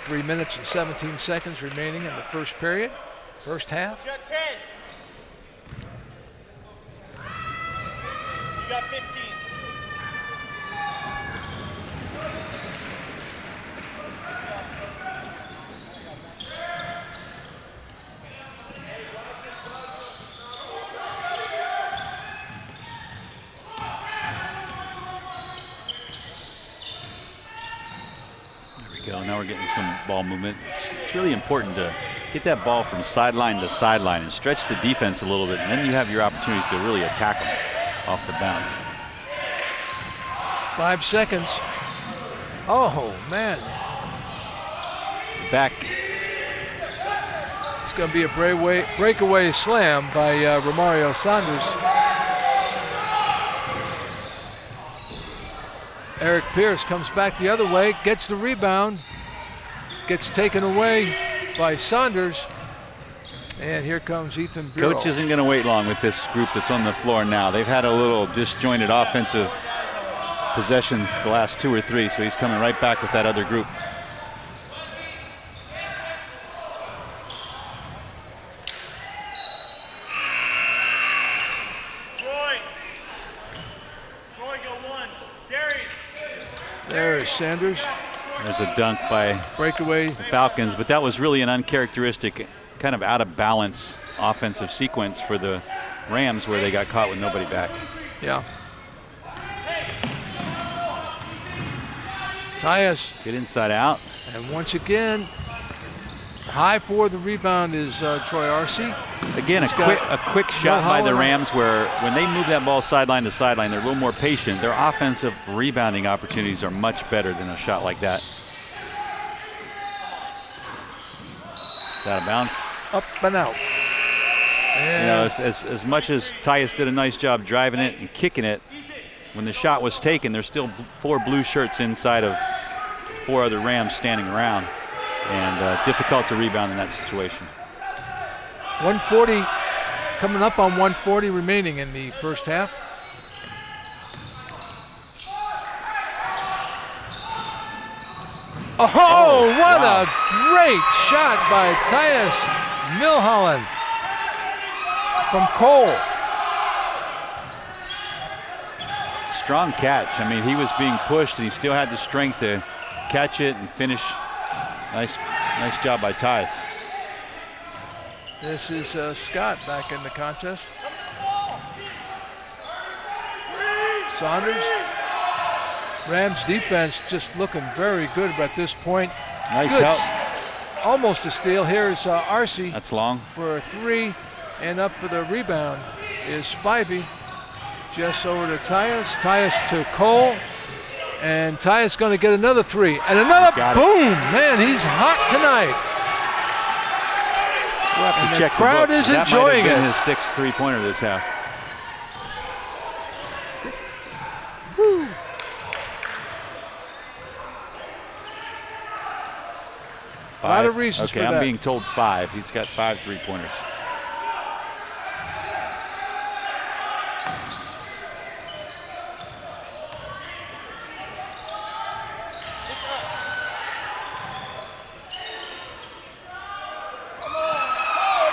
3 minutes and 17 seconds remaining in the first period, first half. You got 10. You got 15. Now we're getting some ball movement. It's really important to get that ball from sideline to sideline and stretch the defense a little bit, and then you have your opportunity to really attack them off the bounce. 5 seconds. Oh, man. Back. It's going to be a breakaway slam by Romario Saunders. Eric Pierce comes back the other way, gets the rebound, gets taken away by Saunders, and here comes Ethan Bureau. Coach isn't going to wait long with this group that's on the floor now. They've had a little disjointed offensive possessions the last 2 or 3, so he's coming right back with that other group. There's Sanders. There's a dunk by breakaway the Falcons, but that was really an uncharacteristic, kind of out of balance offensive sequence for the Rams where they got caught with nobody back. Yeah. Tyus. Good inside out. And once again, high for the rebound is Troy Arce. Again, a quick shot by the Rams where when they move that ball sideline to sideline, they're a little more patient. Their offensive rebounding opportunities are much better than a shot like that. It's out of bounds. Up and out. And you know, as much as Tyus did a nice job driving it and kicking it, when the shot was taken, there's still 4 blue shirts inside of 4 other Rams standing around. And difficult to rebound in that situation. 140, coming up on 140 remaining in the first half. Oh, what a great shot by Tyus Milholland from Cole. Strong catch. I mean, he was being pushed and he still had the strength to catch it and finish. Nice job by Tyus. This is Scott back in the contest. Saunders. Rams defense just looking very good at this point. Nice help. Almost a steal. Here's Arce. That's long. For a 3, and up for the rebound is Spivey. Just over to Tyus. Tyus to Cole. And Tyus going to get another 3. And another boom! Man, he's hot tonight. We'll have to check the crowd is enjoying it. That might have been his 6th 3-pointer this half. Woo. A lot of reasons for that. Okay, I'm being told 5. He's got 5 3-pointers.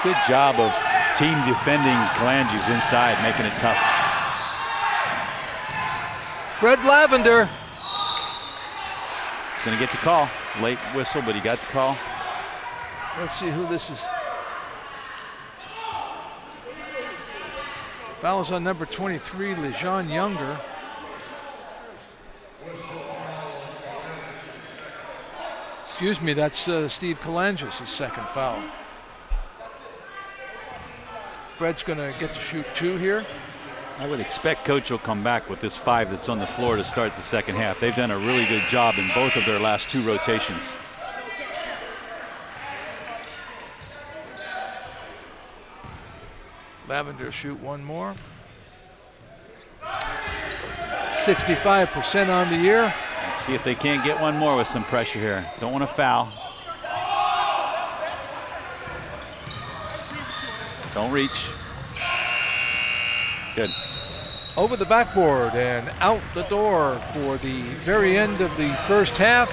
Good job of team defending Kalanges inside, making it tough. Fred Lavender. He's going to get the call. Late whistle, but he got the call. Let's see who this is. Foul's on number 23, LeJean Younger. Excuse me, that's Steve Kalangis' second foul. Fred's going to get to shoot 2 here. I would expect Coach will come back with this 5 that's on the floor to start the second half. They've done a really good job in both of their last 2 rotations. Lavender shoot 1 more. 65% on the year. Let's see if they can't get 1 more with some pressure here. Don't want to foul. Don't reach. Good. Over the backboard and out the door for the very end of the first half.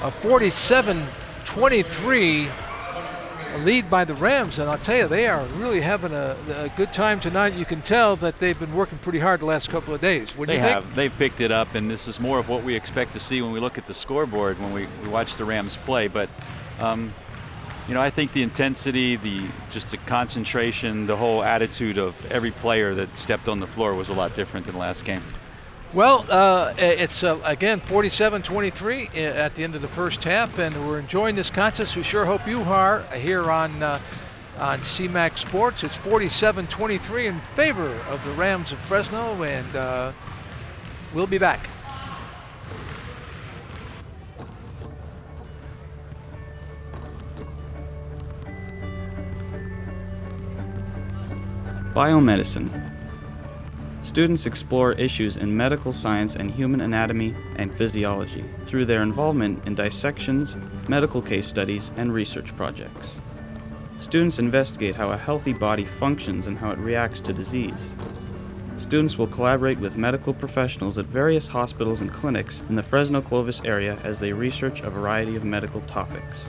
A 47-23 lead by the Rams, and I'll tell you, they are really having a good time tonight. You can tell that they've been working pretty hard the last couple of days. What do you think? They've picked it up, and this is more of what we expect to see when we look at the scoreboard when we watch the Rams play. But you know, I think the intensity, just the concentration, the whole attitude of every player that stepped on the floor was a lot different than last game. Well, it's again 47-23 at the end of the first half, and we're enjoying this contest. We sure hope you are here on CMAC Sports. It's 47-23 in favor of the Rams of Fresno, and we'll be back. Biomedicine. Students explore issues in medical science and human anatomy and physiology through their involvement in dissections, medical case studies, and research projects. Students investigate how a healthy body functions and how it reacts to disease. Students will collaborate with medical professionals at various hospitals and clinics in the Fresno-Clovis area as they research a variety of medical topics.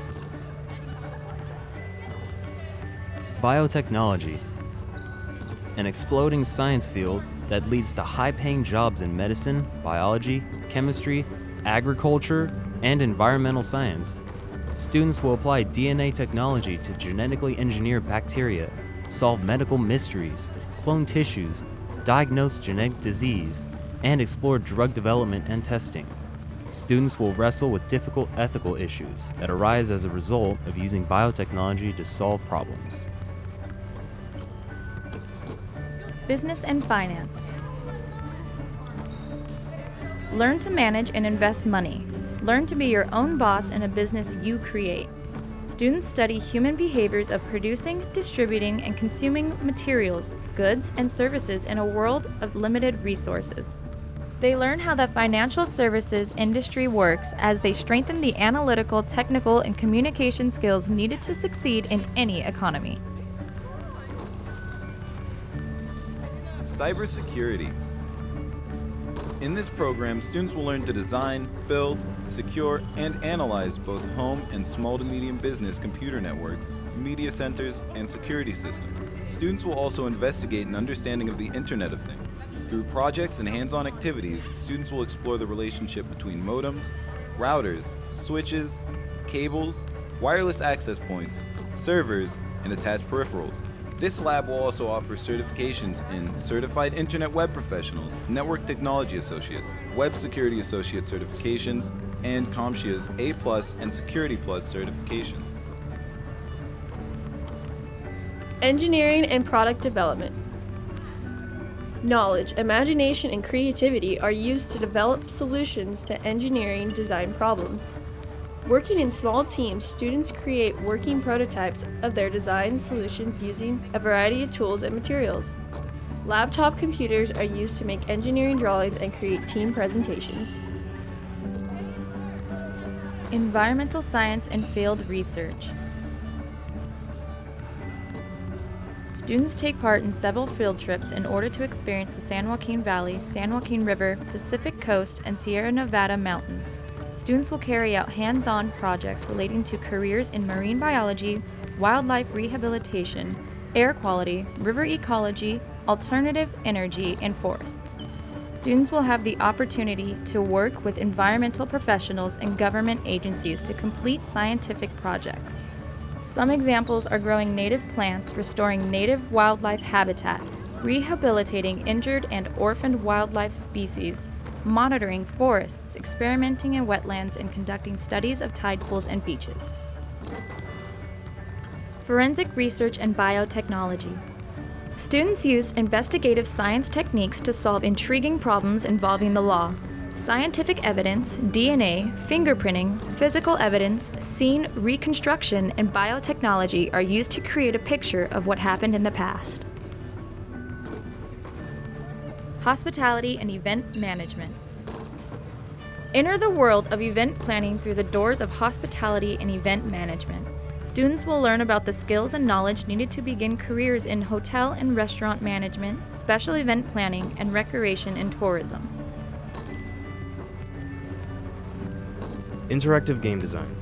Biotechnology, an exploding science field that leads to high-paying jobs in medicine, biology, chemistry, agriculture, and environmental science. Students will apply DNA technology to genetically engineer bacteria, solve medical mysteries, clone tissues, diagnose genetic disease, and explore drug development and testing. Students will wrestle with difficult ethical issues that arise as a result of using biotechnology to solve problems. Business and finance. Learn to manage and invest money. Learn to be your own boss in a business you create. Students study human behaviors of producing, distributing, and consuming materials, goods, and services in a world of limited resources. They learn how the financial services industry works as they strengthen the analytical, technical, and communication skills needed to succeed in any economy. Cybersecurity. In this program, students will learn to design, build, secure, and analyze both home and small to medium business computer networks, media centers, and security systems. Students will also investigate an understanding of the Internet of Things. Through projects and hands-on activities, students will explore the relationship between modems, routers, switches, cables, wireless access points, servers, and attached peripherals. This lab will also offer certifications in Certified Internet Web Professionals, Network Technology Associate, Web Security Associate certifications, and CompTIA's A+ and Security Plus certifications. Engineering and product development. Knowledge, imagination, and creativity are used to develop solutions to engineering design problems. Working in small teams, students create working prototypes of their design solutions using a variety of tools and materials. Laptop computers are used to make engineering drawings and create team presentations. Environmental science and field research. Students take part in several field trips in order to experience the San Joaquin Valley, San Joaquin River, Pacific Coast, and Sierra Nevada mountains. Students will carry out hands-on projects relating to careers in marine biology, wildlife rehabilitation, air quality, river ecology, alternative energy, and forests. Students will have the opportunity to work with environmental professionals and government agencies to complete scientific projects. Some examples are growing native plants, restoring native wildlife habitat, rehabilitating injured and orphaned wildlife species, monitoring forests, experimenting in wetlands, and conducting studies of tide pools and beaches. Forensic research and biotechnology. Students use investigative science techniques to solve intriguing problems involving the law. Scientific evidence, DNA, fingerprinting, physical evidence, scene reconstruction, and biotechnology are used to create a picture of what happened in the past. Hospitality and event management. Enter the world of event planning through the doors of hospitality and event management. Students will learn about the skills and knowledge needed to begin careers in hotel and restaurant management, special event planning, and recreation and tourism. Interactive game design.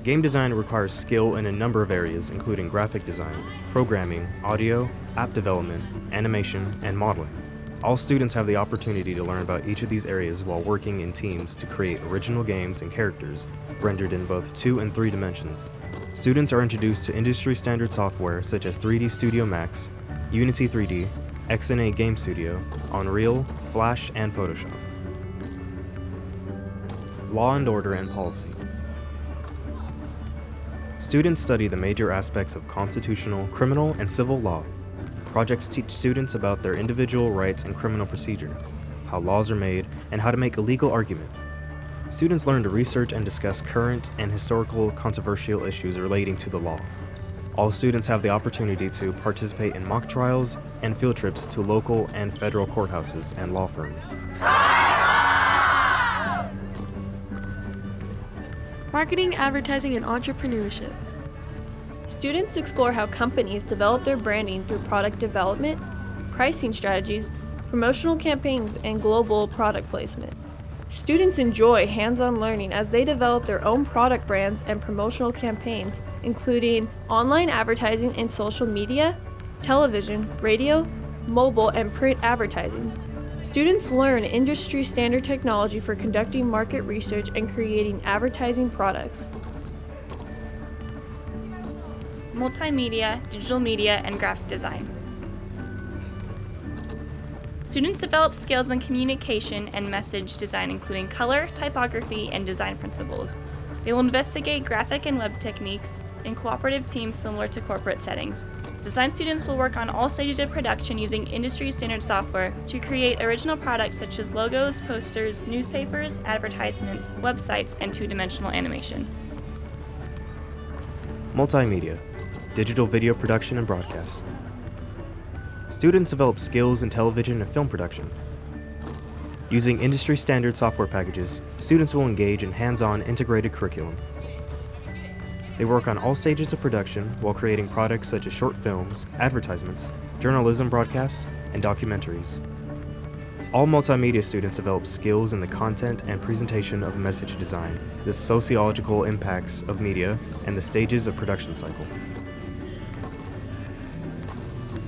Game design requires skill in a number of areas, including graphic design, programming, audio, app development, animation, and modeling. All students have the opportunity to learn about each of these areas while working in teams to create original games and characters rendered in both 2 and 3 dimensions. Students are introduced to industry standard software such as 3D Studio Max, Unity 3D, XNA Game Studio, Unreal, Flash, and Photoshop. Law and order and policy. Students study the major aspects of constitutional, criminal, and civil law. Projects teach students about their individual rights and criminal procedure, how laws are made, and how to make a legal argument. Students learn to research and discuss current and historical controversial issues relating to the law. All students have the opportunity to participate in mock trials and field trips to local and federal courthouses and law firms. Marketing, advertising, and entrepreneurship. Students explore how companies develop their branding through product development, pricing strategies, promotional campaigns, and global product placement. Students enjoy hands-on learning as they develop their own product brands and promotional campaigns, including online advertising and social media, television, radio, mobile, and print advertising. Students learn industry standard technology for conducting market research and creating advertising products. Multimedia, digital media, and graphic design. Students develop skills in communication and message design, including color, typography, and design principles. They will investigate graphic and web techniques in cooperative teams similar to corporate settings. Design students will work on all stages of production using industry standard software to create original products such as logos, posters, newspapers, advertisements, websites, and 2-dimensional animation. Multimedia, digital video production and broadcast. Students develop skills in television and film production. Using industry standard software packages, students will engage in hands-on integrated curriculum. They work on all stages of production while creating products such as short films, advertisements, journalism broadcasts, and documentaries. All multimedia students develop skills in the content and presentation of message design, the sociological impacts of media, and the stages of production cycle.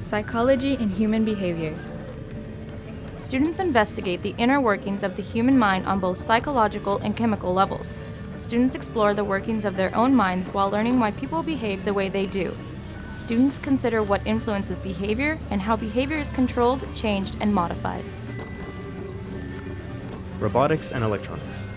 Psychology and human behavior. Students investigate the inner workings of the human mind on both psychological and chemical levels. Students explore the workings of their own minds while learning why people behave the way they do. Students consider what influences behavior and how behavior is controlled, changed, and modified. Robotics and electronics.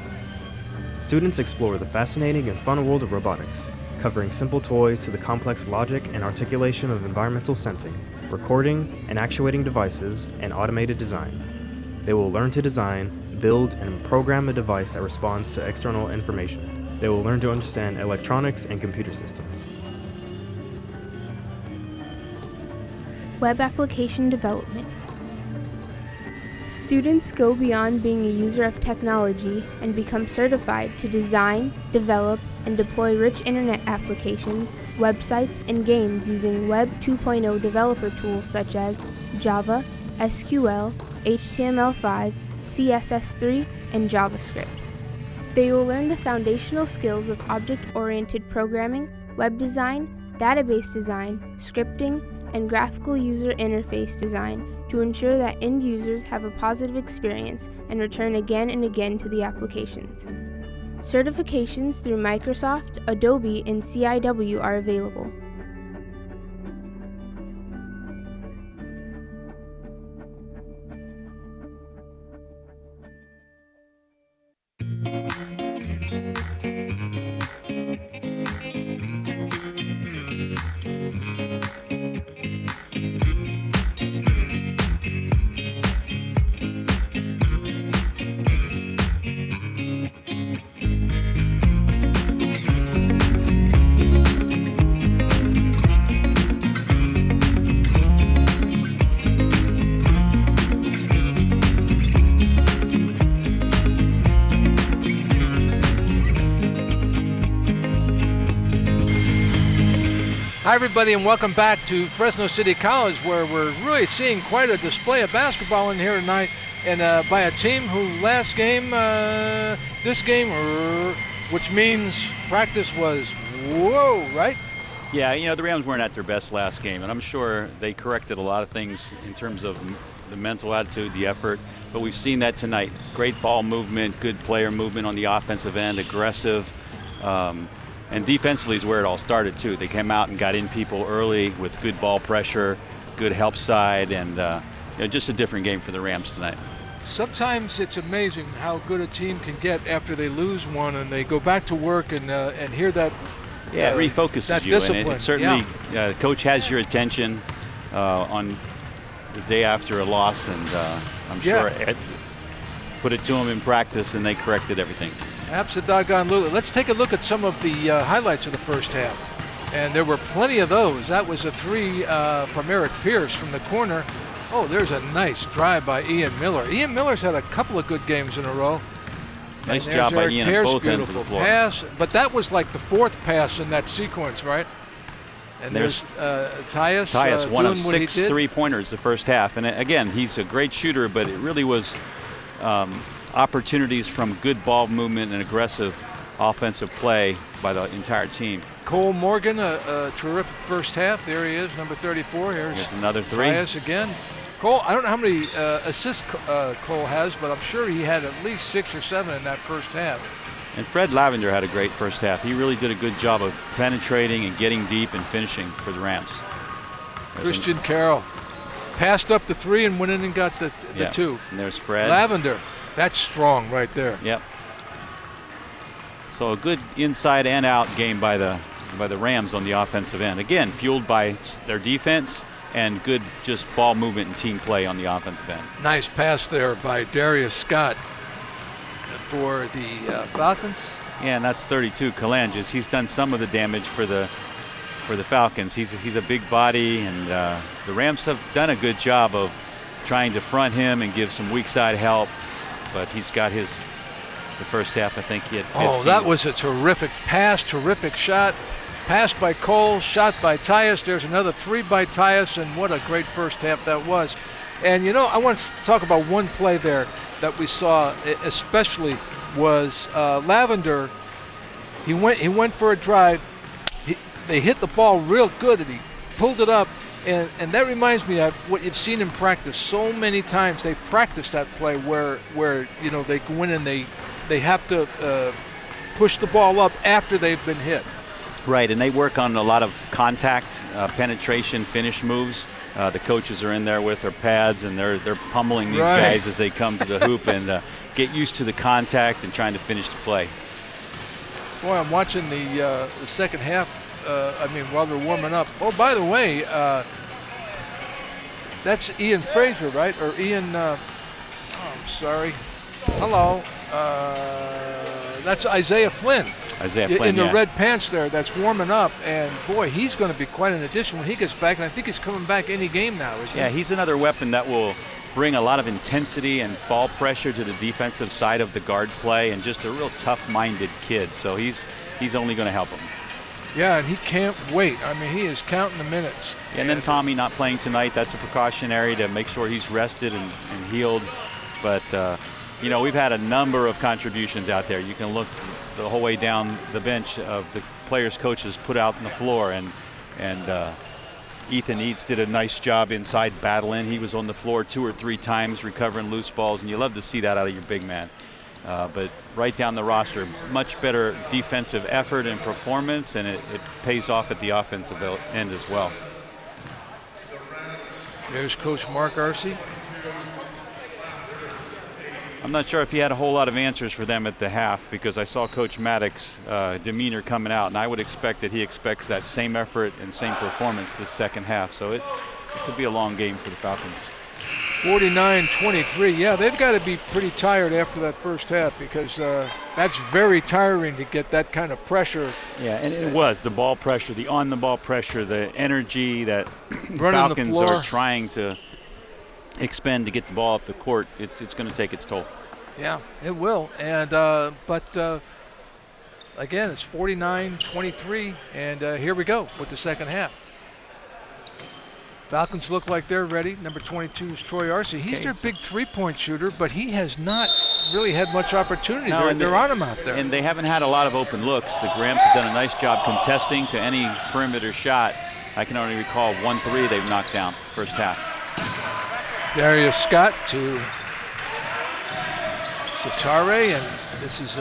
Students explore the fascinating and fun world of robotics, covering simple toys to the complex logic and articulation of environmental sensing, recording and actuating devices, and automated design. They will learn to design, build, and program a device that responds to external information. They will learn to understand electronics and computer systems. Web application development. Students go beyond being a user of technology and become certified to design, develop, and deploy rich internet applications, websites, and games using Web 2.0 developer tools such as Java, SQL, HTML5, CSS3, and JavaScript. They will learn the foundational skills of object-oriented programming, web design, database design, scripting, and graphical user interface design to ensure that end users have a positive experience and return again and again to the applications. Certifications through Microsoft, Adobe, and CIW are available. Hi everybody, and welcome back to Fresno City College, where we're really seeing quite a display of basketball in here tonight, and by a team who last game, this game, which means practice was whoa, right? Yeah, you know, the Rams weren't at their best last game, and I'm sure they corrected a lot of things in terms of the mental attitude, the effort, but we've seen that tonight. Great ball movement, good player movement on the offensive end, aggressive. And defensively is where it all started too. They came out and got in people early with good ball pressure, good help side, and just a different game for the Rams tonight. Sometimes it's amazing how good a team can get after they lose one, and they go back to work and hear that. Yeah, it refocuses that you, discipline. and it certainly, the coach has your attention on the day after a loss, and I'm sure Ed put it to them in practice, and they corrected everything. Absolutely. Let's take a look at some of the highlights of the first half. And there were plenty of those. That was a three from Eric Pierce from the corner. Oh, there's a nice drive by Ian Miller. Ian Miller's had a couple of good games in a row. Nice job by Ian on both ends of the floor. Pass, but that was like the fourth pass in that sequence, right? And there's Tyus one of doing 6 3-pointers the first half. And again, he's a great shooter, but it really was opportunities from good ball movement and aggressive offensive play by the entire team. Cole Morgan, a terrific first half. There he is, number 34. Here's another three. Tyus again. Cole, I don't know how many assists Cole has, but I'm sure he had at least 6 or 7 in that first half. And Fred Lavender had a great first half. He really did a good job of penetrating and getting deep and finishing for the Rams. Christian Carroll passed up the 3 and went in and got the 2. And there's Fred. Lavender. That's strong right there. Yep. So a good inside and out game by the Rams on the offensive end. Again, fueled by their defense and good just ball movement and team play on the offensive end. Nice pass there by Darius Scott for the Falcons. Yeah, and that's 32 Calanges. He's done some of the damage for the Falcons. He's a big body, and the Rams have done a good job of trying to front him and give some weak side help. But he's got the first half, I think he had 15. Oh, that was a terrific pass, terrific shot. Pass by Cole, shot by Tyus. There's another 3 by Tyus, and what a great first half that was. And I want to talk about one play there that we saw, especially was Lavender. He went for a drive. They hit the ball real good, and he pulled it up. And that reminds me of what you've seen in practice so many times. They practice that play where they go in and they have to push the ball up after they've been hit. Right, and they work on a lot of contact, penetration, finish moves. The coaches are in there with their pads, and they're pummeling these guys as they come to the hoop and get used to the contact and trying to finish the play. Boy, I'm watching the second half. While they're warming up. Oh, by the way, that's Ian Fraser, right? Or Ian, I'm sorry. Hello. That's Isaiah Flynn. In the red pants there, that's warming up. And boy, he's going to be quite an addition when he gets back. And I think he's coming back any game now, isn't he? Yeah, he's another weapon that will bring a lot of intensity and ball pressure to the defensive side of the guard play, and just a real tough-minded kid. So he's only going to help him. Yeah, and he can't wait. He is counting the minutes. And then Tommy not playing tonight, that's a precautionary to make sure he's rested and healed. But, we've had a number of contributions out there. You can look the whole way down the bench of the players, coaches put out on the floor. And Ethan Eads did a nice job inside battling. He was on the floor 2 or 3 times recovering loose balls, and you love to see that out of your big man. But right down the roster, much better defensive effort and performance, and it pays off at the offensive end as well. There's Coach Mark Arce. I'm not sure if he had a whole lot of answers for them at the half, because I saw Coach Maddox's demeanor coming out, and I would expect that he expects that same effort and same performance this second half. So it could be a long game for the Falcons. 49-23. Yeah, they've got to be pretty tired after that first half, because that's very tiring to get that kind of pressure. Yeah, and it was the ball pressure, the on-the-ball pressure, the energy that Falcons are trying to expend to get the ball up the court. It's going to take its toll. Yeah, it will. And but again, it's 49-23, and here we go with the second half. Falcons look like they're ready. Number 22 is Troy Arce. He's their big three-point shooter, but he has not really had much opportunity. They're on him out there. And they haven't had a lot of open looks. The Grams have done a nice job contesting to any perimeter shot. I can only recall 1-3 they've knocked down first half. Darius Scott to Satare, and this is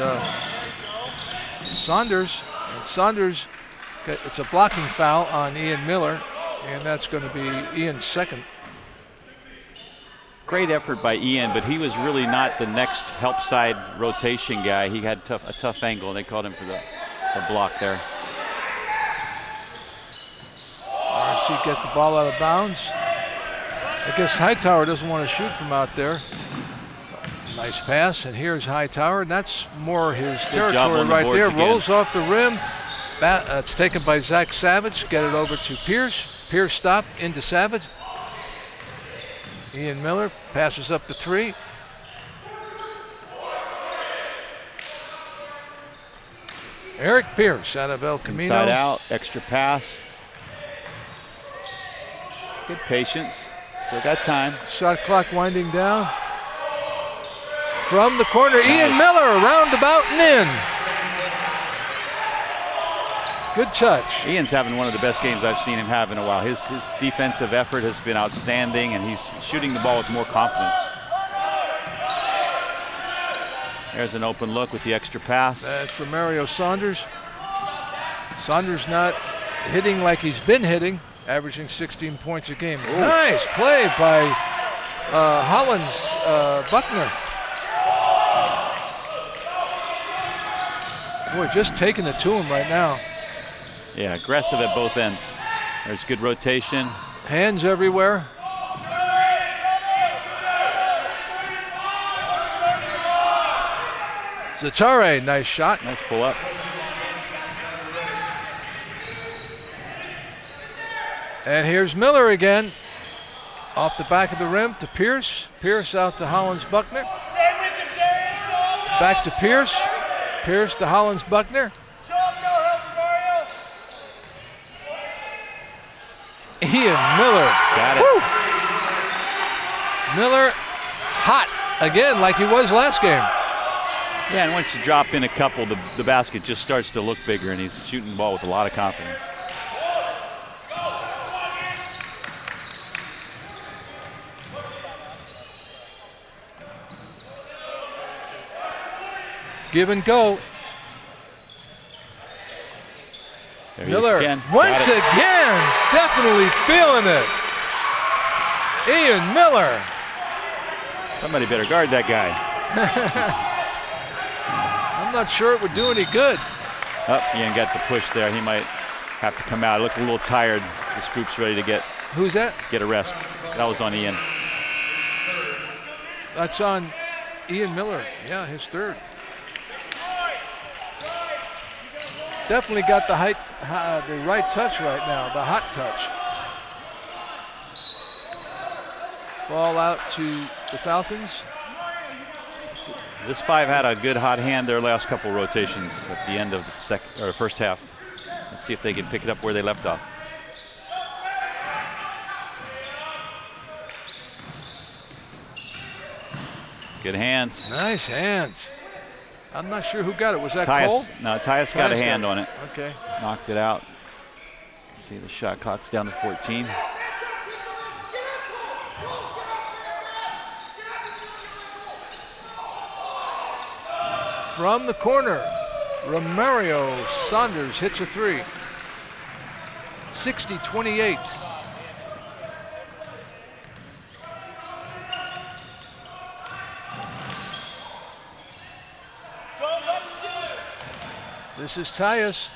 Saunders. And Saunders, it's a blocking foul on Ian Miller, and that's going to be Ian's second. Great effort by Ian, but he was really not the next help side rotation guy. He had a tough angle, and they called him for the block there. RC gets the ball out of bounds. I guess Hightower doesn't want to shoot from out there. Nice pass, and here's Hightower, and that's more his territory right there. Rolls off the rim. It's taken by Zach Savage. Get it over to Pierce. Pierce stop into Savage. Ian Miller passes up the three. Eric Pierce out of El Camino. Inside out, extra pass. Good patience. Still got time. Shot clock winding down. From the corner, nice. Ian Miller, roundabout and in. Good touch. Ian's having one of the best games I've seen him have in a while. His defensive effort has been outstanding, and he's shooting the ball with more confidence. There's an open look with the extra pass. That's for Mario Saunders. Saunders not hitting like he's been hitting, averaging 16 points a game. Ooh. Nice play by Hollins Buckner. Boy, just taking it to him right now. Yeah, aggressive at both ends. There's good rotation. Hands everywhere. Zatare, nice shot. Nice pull up. And here's Miller again. Off the back of the rim to Pierce. Pierce out to Hollins Buckner. Back to Pierce. Pierce to Hollins Buckner. Ian Miller. Got it. Woo. Miller hot again like he was last game. Yeah, and once you drop in a couple, the basket just starts to look bigger, and he's shooting the ball with a lot of confidence. Give and go. There Miller, once again, definitely feeling it. Ian Miller. Somebody better guard that guy. I'm not sure it would do any good. Oh, Ian got the push there. He might have to come out. Look a little tired. This group's ready to get. Who's that? Get a rest. That was on Ian. That's on Ian Miller. Yeah, his third. Definitely got the right touch right now, the hot touch. Ball out to the Falcons. This five had a good hot hand their last couple rotations at the end of the first half. Let's see if they can pick it up where they left off. Good hands. Nice hands. I'm not sure who got it. Was that Tyus? Cole? No, Tyus got a hand on it. Okay. Knocked it out. See, the shot clock's down to 14. From the corner, Romario Saunders hits a three. 60-28. This is Tyus.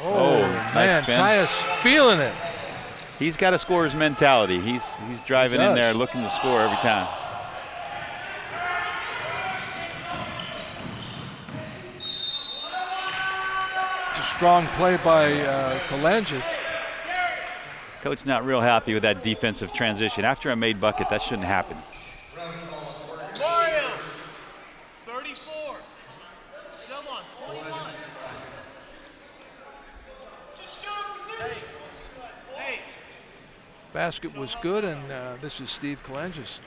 Oh man, nice Tyus feeling it. He's got a scorer's mentality. He's driving in there looking to score every time. Strong play by Kalangis. Coach not real happy with that defensive transition. After a made bucket, that shouldn't happen. Mario, 34. Come on, 41. Hey. Basket was good, and this is Steve Kalangis.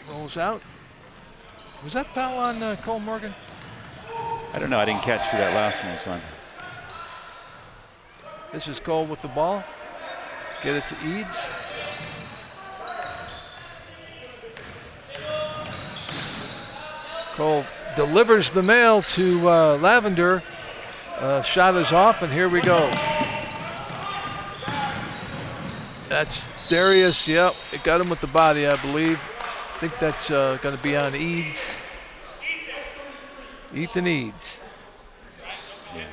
Rolls out. Was that foul on Cole Morgan? I don't know. I didn't catch who that last one was on. This is Cole with the ball. Get it to Eads. Cole delivers the mail to Lavender. Shot is off, and here we go. That's Darius. Yep, it got him with the body, I believe. I think that's going to be on Eads. Ethan Eads. Yeah.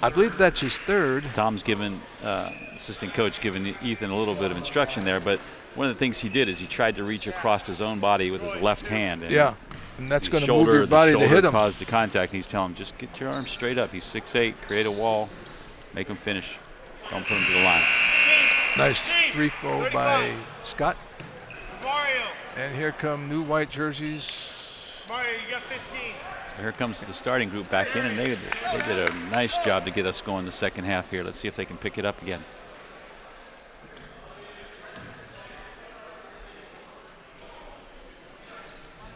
I believe that's his third. Tom's given, assistant coach giving Ethan a little bit of instruction there, but one of the things he did is he tried to reach across his own body with his left hand. And yeah, and that's going to move your body to hit him. Caused the contact. He's telling him, just get your arms straight up. He's 6'8", create a wall, make him finish. Don't put him to the line. Nice three throw by Scott. Mario. And here come new white jerseys. Mario, you got 15. So here comes the starting group back in, and they did a nice job to get us going the second half here. Let's see if they can pick it up again.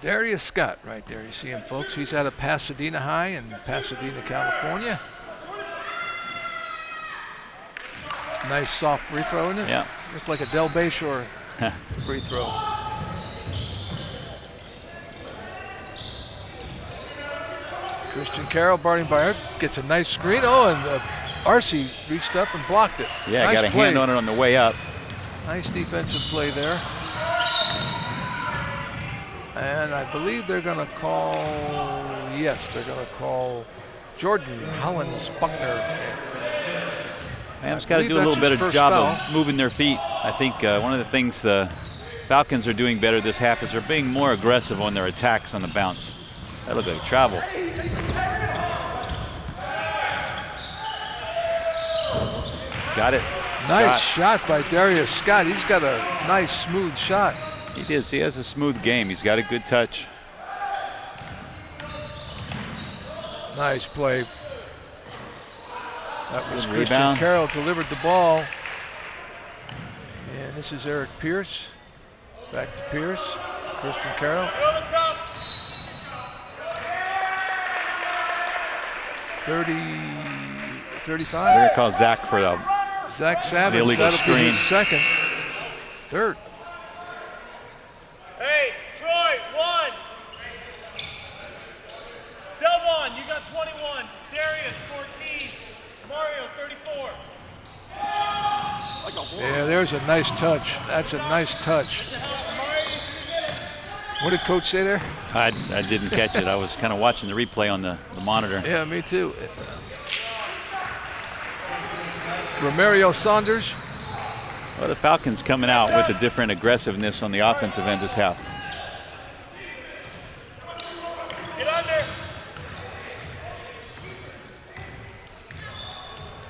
Darius Scott right there. You see him, folks. He's out of Pasadena High in Pasadena, California. Nice soft free throw, isn't it? Yeah. It's like a Del Bayshore free throw. Christian Carroll, Barney Byard, gets a nice screen. Oh, and Arce reached up and blocked it. Yeah, nice got a play. hand on it on the way up. Nice defensive play there. And I believe they're going to call, yes, they're going to call Jordan Hollins Buckner. Rams got to do a little better job of moving their feet. I think one of the things the Falcons are doing better this half is they're being more aggressive on their attacks on the bounce. That looked like travel. Got it. Nice shot by Darius Scott. He's got a nice, smooth shot. He does. He has a smooth game. He's got a good touch. Nice play. That was Good Christian rebound. Carroll delivered the ball. And this is Eric Pierce. Back to Pierce. Christian Carroll. 35. They're going to call Zach for the Zach Savage. illegal That'll screen. be his second. Third. Hey, Troy, 1. Delvon, you got 21. Darius, 14. Mario, 34. Yeah, there's a nice touch. That's a nice touch. What did Coach say there? I didn't catch it. I was kind of watching the replay on the monitor. Yeah, me too. Romario Saunders. Well, the Falcons coming out with a different aggressiveness on the offensive end this half. Get under.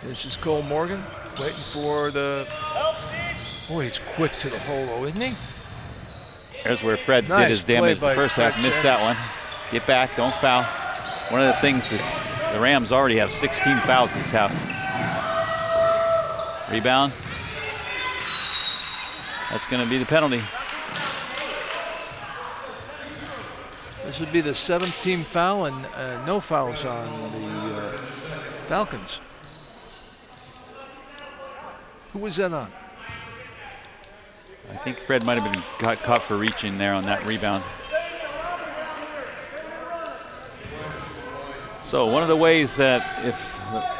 This is Cole Morgan waiting for the. Oh, he's quick to the hole, though, isn't he? There's where Fred Nice did his damage play the by first half. Fred Missed Sanders. that one. Get back, don't foul. One of the things that the Rams already have 16 fouls this half. Rebound. That's going to be the penalty. This would be the 7th team foul, and no fouls on the Falcons. Who was that on? I think Fred might have been caught for reaching there on that rebound. So one of the ways that if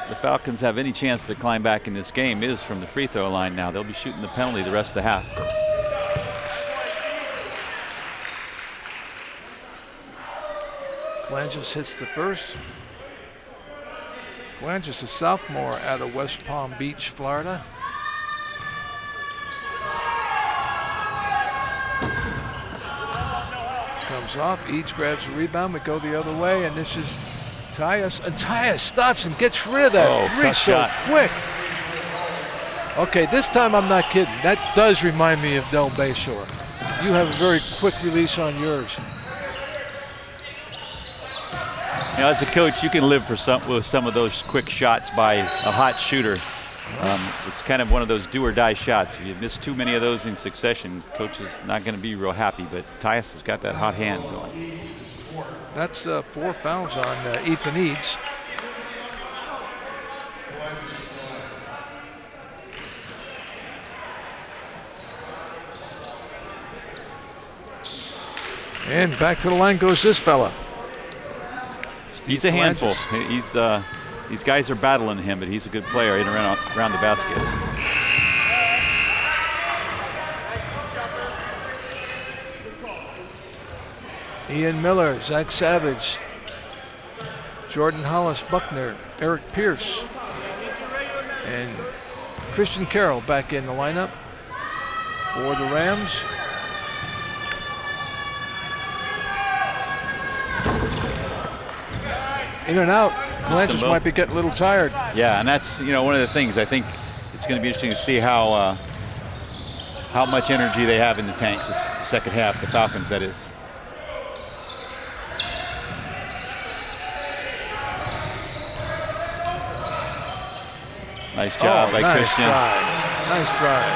the Falcons have any chance to climb back in this game is from the free throw line now. They'll be shooting the penalty the rest of the half. Flanges hits the first. Flanges, a sophomore out of West Palm Beach, Florida. Comes off, Eads grabs the rebound, we go the other way, and this is Tyus. And Tyus stops and gets rid of that three so quick. Okay, this time I'm not kidding. That does remind me of Del Bayshore. You have a very quick release on yours. You know, as a coach, you can live with some of those quick shots by a hot shooter. It's kind of one of those do or die shots. If you miss too many of those in succession, coach is not going to be real happy, but Tyus has got that hot hand going. That's 4 fouls on Ethan Eads. And back to the line goes this fella. He's a handful. These guys are battling him, but he's a good player in and around the basket. Ian Miller, Zach Savage, Jordan Hollis Buckner, Eric Pierce, and Christian Carroll back in the lineup for the Rams. In and out. Blanchard might be getting a little tired. Yeah, and that's one of the things. I think it's going to be interesting to see how much energy they have in the tank this second half. The Falcons, that is. Nice job by Christian. Nice drive.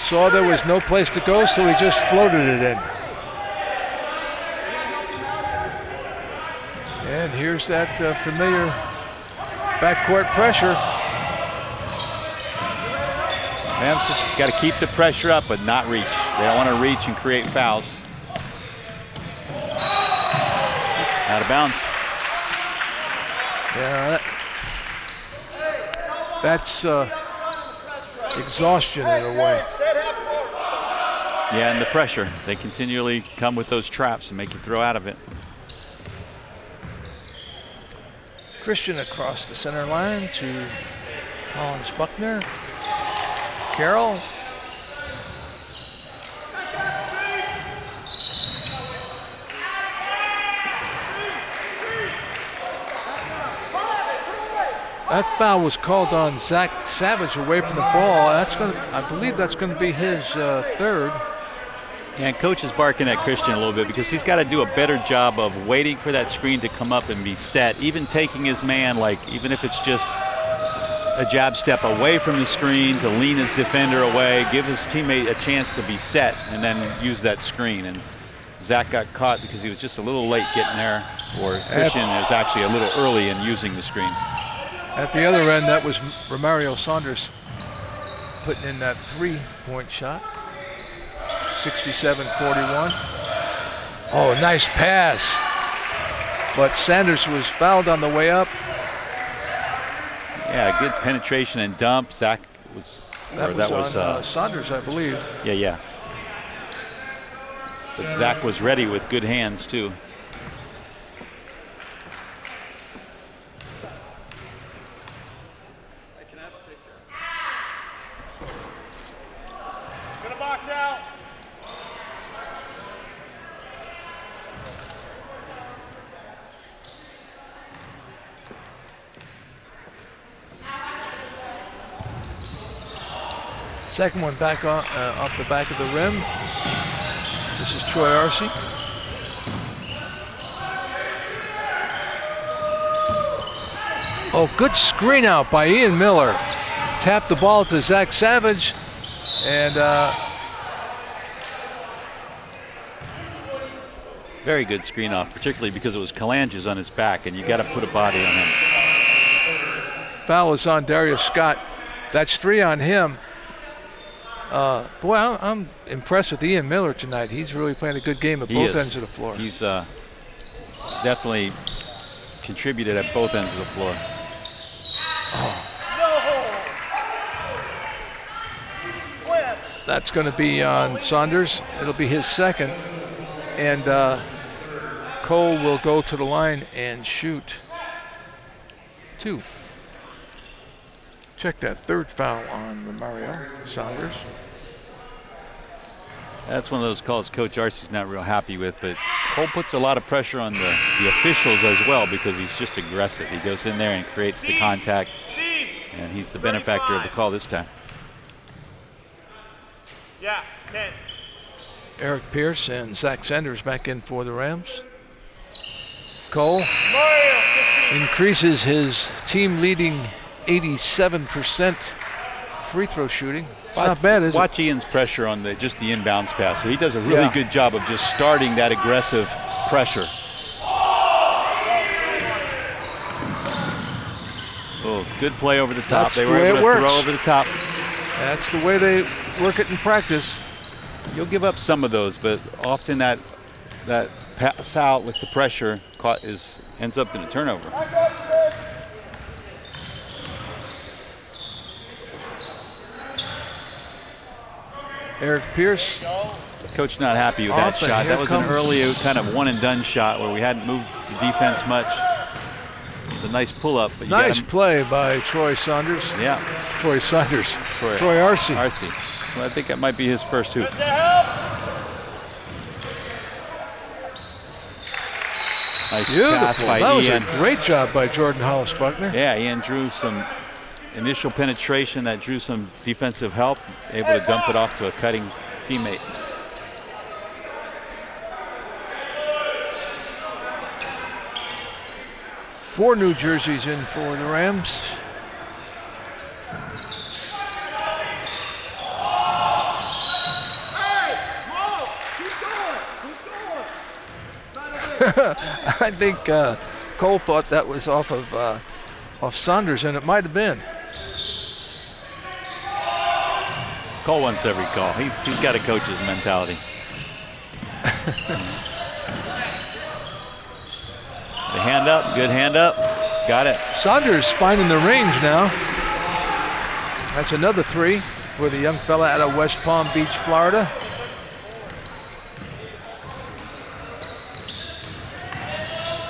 Saw there was no place to go, so he just floated it in. And here's that familiar backcourt pressure. Rams just got to keep the pressure up, but not reach. They don't want to reach and create fouls. Out of bounds. Yeah, that's exhaustion in a way. Yeah, and the pressure. They continually come with those traps and make you throw out of it. Christian across the center line to Collins Buckner. Carroll. That foul was called on Zach Savage away from the ball. I believe that's going to be his third. Yeah, and coach is barking at Christian a little bit because he's got to do a better job of waiting for that screen to come up and be set, even taking his man, even if it's just a jab step away from the screen to lean his defender away, give his teammate a chance to be set, and then use that screen. And Zach got caught because he was just a little late getting there, or Christian is actually a little early in using the screen. At the other end, that was Romario Saunders putting in that three-point shot. 67-41. Oh, nice pass. But Sanders was fouled on the way up. Yeah, good penetration and dump. Zach was. That was on Saunders, I believe. Yeah. But Zach was ready with good hands too. Gonna box out. Second one back off the back of the rim. This is Troy Arce. Oh, good screen out by Ian Miller. Tapped the ball to Zach Savage, and Very good screen off, particularly because it was Calanges on his back, and you got to put a body on him. Foul is on Darius Scott. That's 3 on him. Boy, I'm impressed with Ian Miller tonight. He's really playing a good game at both ends of the floor. He's definitely contributed at both ends of the floor. That's going to be on Saunders. It'll be his second. And Cole will go to the line and shoot 2. Check that third foul on Mario Saunders. That's one of those calls Coach Arcee's not real happy with, but Cole puts a lot of pressure on the officials as well because he's just aggressive. He goes in there and creates the contact, and he's the benefactor of the call this time. Yeah, 10. Eric Pierce and Zach Sanders back in for the Rams. Cole increases his team-leading 87% free throw shooting. It's not bad, is it? Watch Ian's pressure on just the inbounds pass. So he does a really good job of just starting that aggressive pressure. Oh, good play over the top. They were able to throw over the top. That's the way they work it in practice. You'll give up some of those, but often that pass out with the pressure ends up in a turnover. Eric Pierce. Coach not happy with that shot. That was an early kind of one-and-done shot where we hadn't moved the defense much. It was a nice pull-up. Nice play by Troy Saunders. Yeah. Troy Saunders. Troy Arcee. Well, I think that might be his first hoop. Nice pass by That was Ian. a great job by Jordan Hollis Buckner. Yeah, Ian drew some initial penetration that drew some defensive help, able to dump it off to a cutting teammate. Four new jerseys in for the Rams. I think Cole thought that was off Saunders, and it might have been. Cole wants every call. He's got a coach's mentality. The hand up, good hand up. Got it. Saunders finding the range now. That's another 3 for the young fella out of West Palm Beach, Florida.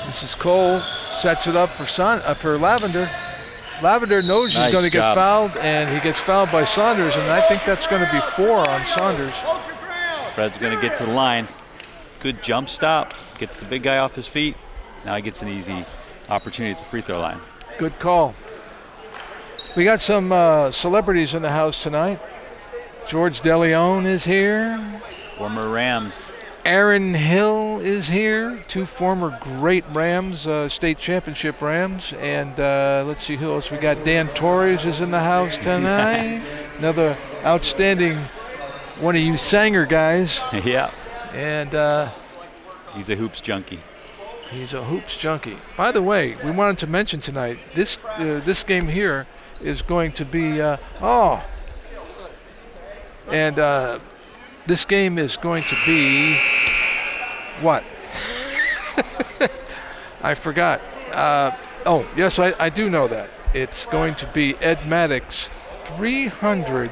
This is Cole, sets it up for Lavender. Lavender knows he's going to get fouled, and he gets fouled by Saunders, and I think that's going to be 4 on Saunders. Fred's going to get to the line. Good jump stop. Gets the big guy off his feet. Now he gets an easy opportunity at the free throw line. Good call. We got some celebrities in the house tonight. George DeLeon is here. Former Rams. Aaron Hill is here. 2 former great Rams, state championship Rams. And let's see who else we got. Dan Torres is in the house tonight. Another outstanding one of you Sanger guys. Yeah. And he's a hoops junkie. He's a hoops junkie. By the way, we wanted to mention tonight, this game here is going to be, this game is going to be, what? I forgot. Yes, I do know that. It's going to be Ed Maddox 300.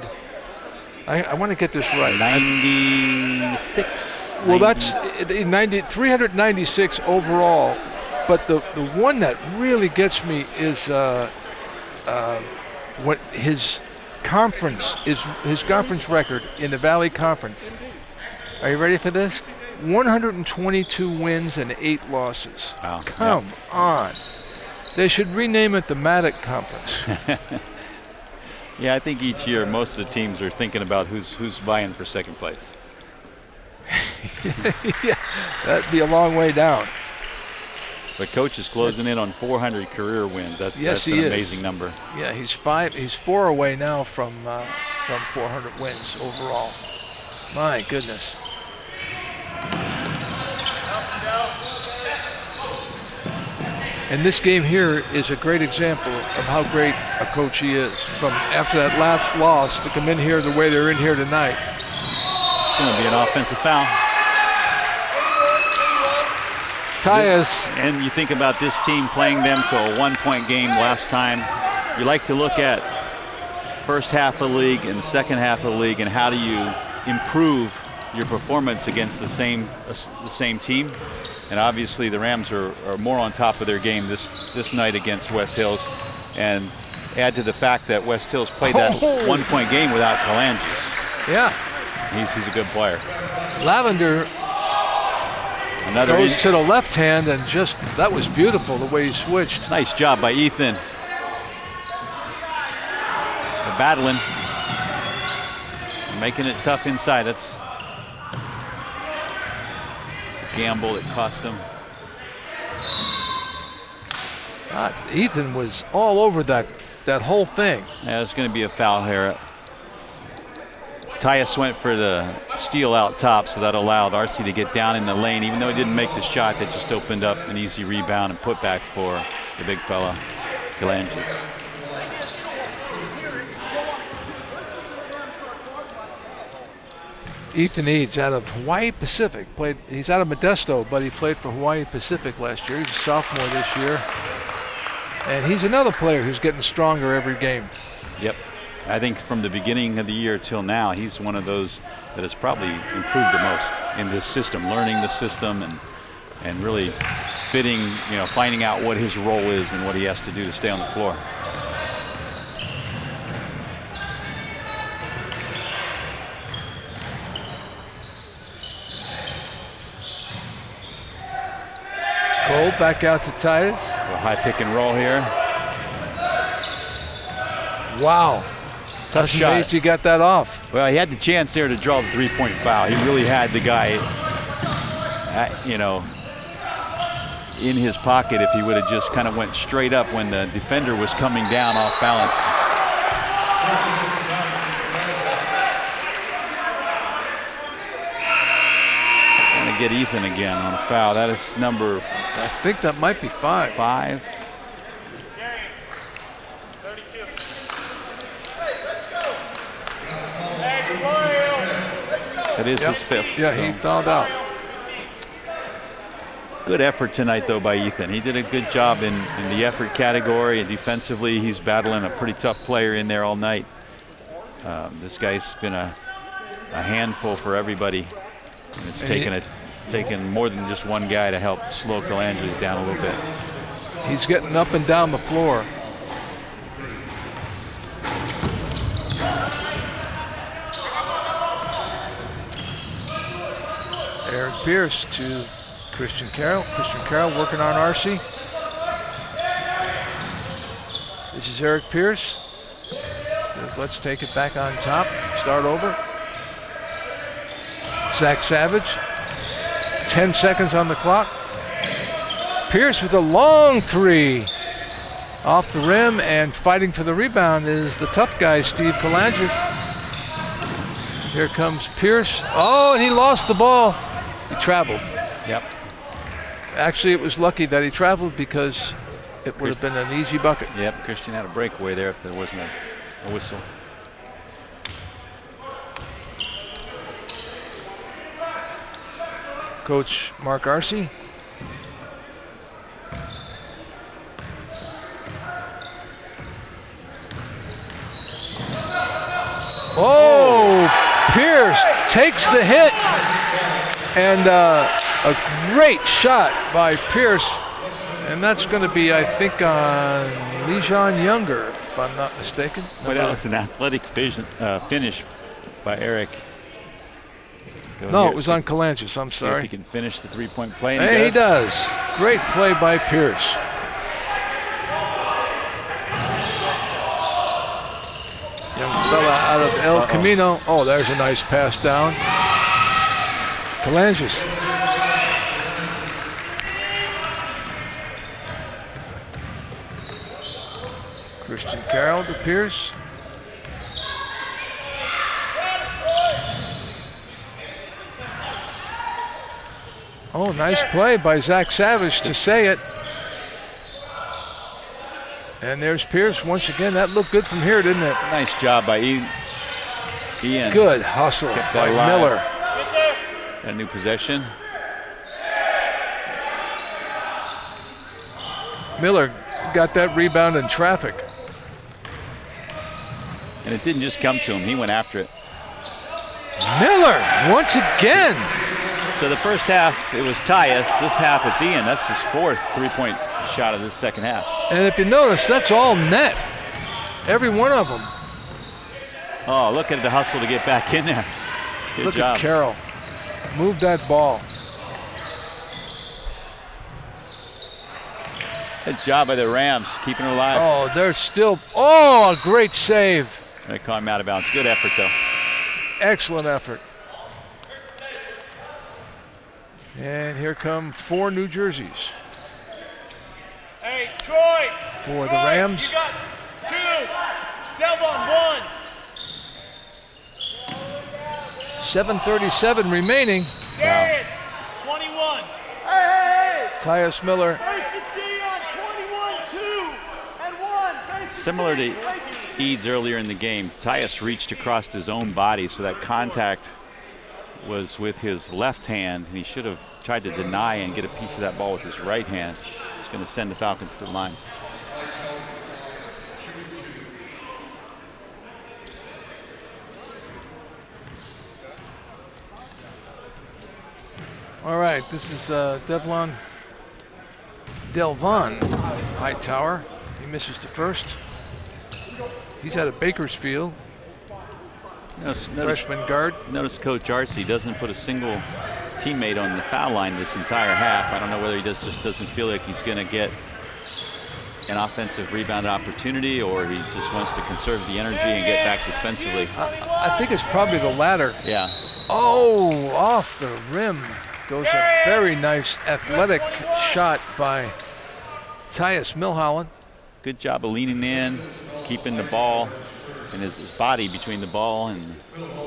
I want to get this right. 96. Well, that's 396 overall, but the one that really gets me is what his conference record in the Valley Conference. Are you ready for this? 122 wins and 8 losses. Wow. Come on. They should rename it the Maddox Conference. Yeah, I think each year most of the teams are thinking about who's vying for second place. Yeah, that'd be a long way down. But Coach is closing in on 400 career wins. That's an amazing number. Yeah, he's 4 away now from 400 wins overall. My goodness. And this game here is a great example of how great a coach he is. From after that last loss to come in here the way they're in here tonight. It's going to be an offensive foul. Tyus. And you think about this team playing them to a 1-point game last time. You like to look at first half of the league and the second half of the league and how do you improve your performance against the same team. And obviously the Rams are more on top of their game this night against West Hills. And add to the fact that West Hills played that 1-point game without Kalanges. Yeah. He's a good player. Lavender goes to the left hand and just, that was beautiful the way he switched. Nice job by Ethan. They're battling. Making it tough inside. It's a gamble that cost them. Ethan was all over that whole thing. Yeah, there's going to be a foul here. Tyus went for the steal out top, so that allowed RC to get down in the lane. Even though he didn't make the shot, that just opened up an easy rebound and put back for the big fella, Kalanges. Ethan Eads out of Hawaii Pacific. He's out of Modesto, but he played for Hawaii Pacific last year. He's a sophomore this year. And he's another player who's getting stronger every game. Yep. I think from the beginning of the year till now, he's one of those that has probably improved the most in this system, learning the system and really fitting, finding out what his role is and what he has to do to stay on the floor. Cole back out to Titus. A high pick and roll here. Wow. Tough shot. He got that off. Well, he had the chance there to draw the three-point foul. He really had the guy, in his pocket if he would have just kind of went straight up when the defender was coming down off balance. Going to get Ethan again on a foul. That is number, I think that might be 5. 5. That is his 5th. Yeah, he fouled out. Good effort tonight, though, by Ethan. He did a good job in the effort category, and defensively, he's battling a pretty tough player in there all night. This guy's been a handful for everybody. And it's taken more than just one guy to help slow Kalanges down a little bit. He's getting up and down the floor. Eric Pierce to Christian Carroll. Christian Carroll working on RC. This is Eric Pierce. Says, let's take it back on top. Start over. Zach Savage. 10 seconds on the clock. Pierce with a long 3 off the rim, and fighting for the rebound is the tough guy, Steve Kalanges. Here comes Pierce. Oh, and he lost the ball. He traveled. Yep. Actually, it was lucky that he traveled because it would have been an easy bucket. Yep, Christian had a breakaway there if there wasn't a whistle. Coach Mark Arce. Oh, Pierce takes the hit. And a great shot by Pierce. And that's going to be, I think, on Lejon Younger, if I'm not mistaken. Well, that was an athletic finish by Eric. No, it was on Kalanges. I'm sorry. See if he can finish the three-point play. Hey, he does. Great play by Pierce. Young fella out of El Camino. Oh, there's a nice pass down. Kalanges. Christian Carroll to Pierce. Oh, nice play by Zach Savage to say it. And there's Pierce once again. That looked good from here, didn't it? Nice job by Ian. Good hustle by Miller. Got a new possession. Miller got that rebound in traffic. And it didn't just come to him. He went after it. Miller once again. So the first half, it was Tyus. This half, it's Ian. That's his 4th three-point shot of this second half. And if you notice, that's all net. Every one of them. Oh, look at the hustle to get back in there. Good Look job. at Carroll. Move that ball. Good job by the Rams, keeping her alive. Oh, they're still, a great save. They caught him out of bounds. Good effort, though. Excellent effort. And here come 4 New Jerseys. Hey, Troy. For the Rams. You got 2. Devon, 1. 7:37 remaining. Darius, 21. Tyus Miller. Similar to Eads earlier in the game, Tyus reached across his own body, so that contact was with his left hand, and he should have tried to deny and get a piece of that ball with his right hand. It's going to send the Falcons to the line. All right, this is Delvon Hightower. He misses the first. He's out of Bakersfield. Freshman guard. Notice Coach Artsy doesn't put a single teammate on the foul line this entire half. I don't know whether he just doesn't feel like he's going to get an offensive rebound opportunity, or he just wants to conserve the energy and get back defensively. I think it's probably the latter. Yeah. Oh, off the rim goes a very nice athletic shot by Tyus Milholland. Good job of leaning in, keeping the ball and his body between the ball, and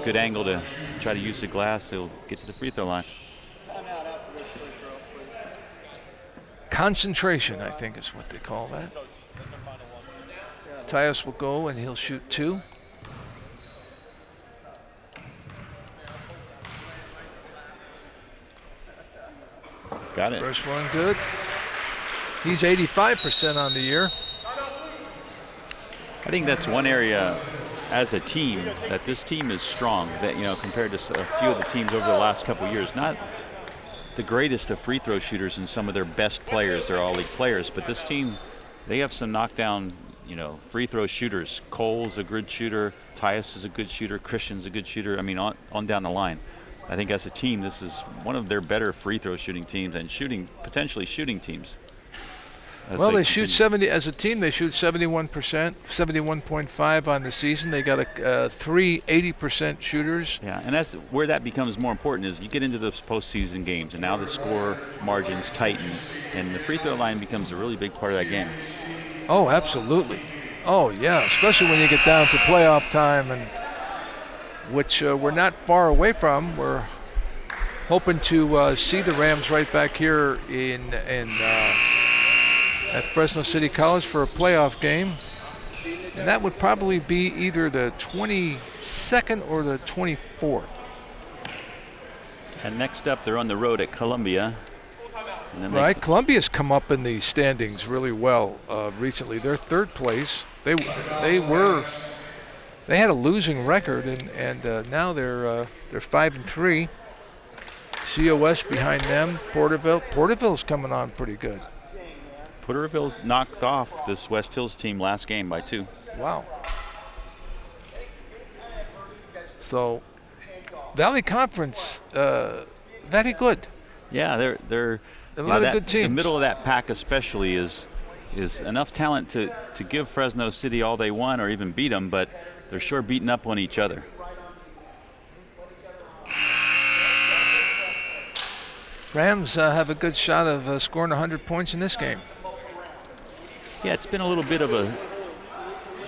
good angle to try to use the glass. He'll get to the free throw line. Concentration, I think is what they call that. Tyus will go and he'll shoot 2. Got it. First one good. He's 85% on the year. I think that's one area as a team that this team is strong, that, you know, compared to a few of the teams over the last couple of years. Not the greatest of free throw shooters and some of their best players. They're all league players, but this team, they have some knockdown, you know, free throw shooters. Cole's a good shooter. Tyus is a good shooter. Christian's a good shooter. I mean, on down the line. I think as a team, this is one of their better free throw shooting teams and potentially shooting teams. Well, they shoot 70 as a team. They shoot 71%, 71.5 on the season. They got 3 80% shooters. Yeah, and that's where that becomes more important, is you get into those postseason games, and now the score margins tighten, and the free throw line becomes a really big part of that game. Oh, absolutely. Oh, yeah, especially when you get down to playoff time, and which we're not far away from. We're hoping to see the Rams right back here at Fresno City College for a playoff game. And that would probably be either the 22nd or the 24th. And next up, they're on the road at Columbia. And then Right, Columbia's come up in the standings really well recently. They're 3rd place. They had a losing record, and now they're 5-3. COS behind them. Porterville's coming on pretty good. Porterville's knocked off this West Hills team last game by 2. Wow. So, Valley Conference, very good. Yeah, they're a lot of good teams. The middle of that pack especially is enough talent to give Fresno City all they want or even beat them, but they're sure beating up on each other. Rams have a good shot of scoring 100 points in this game. Yeah, it's been a little bit of a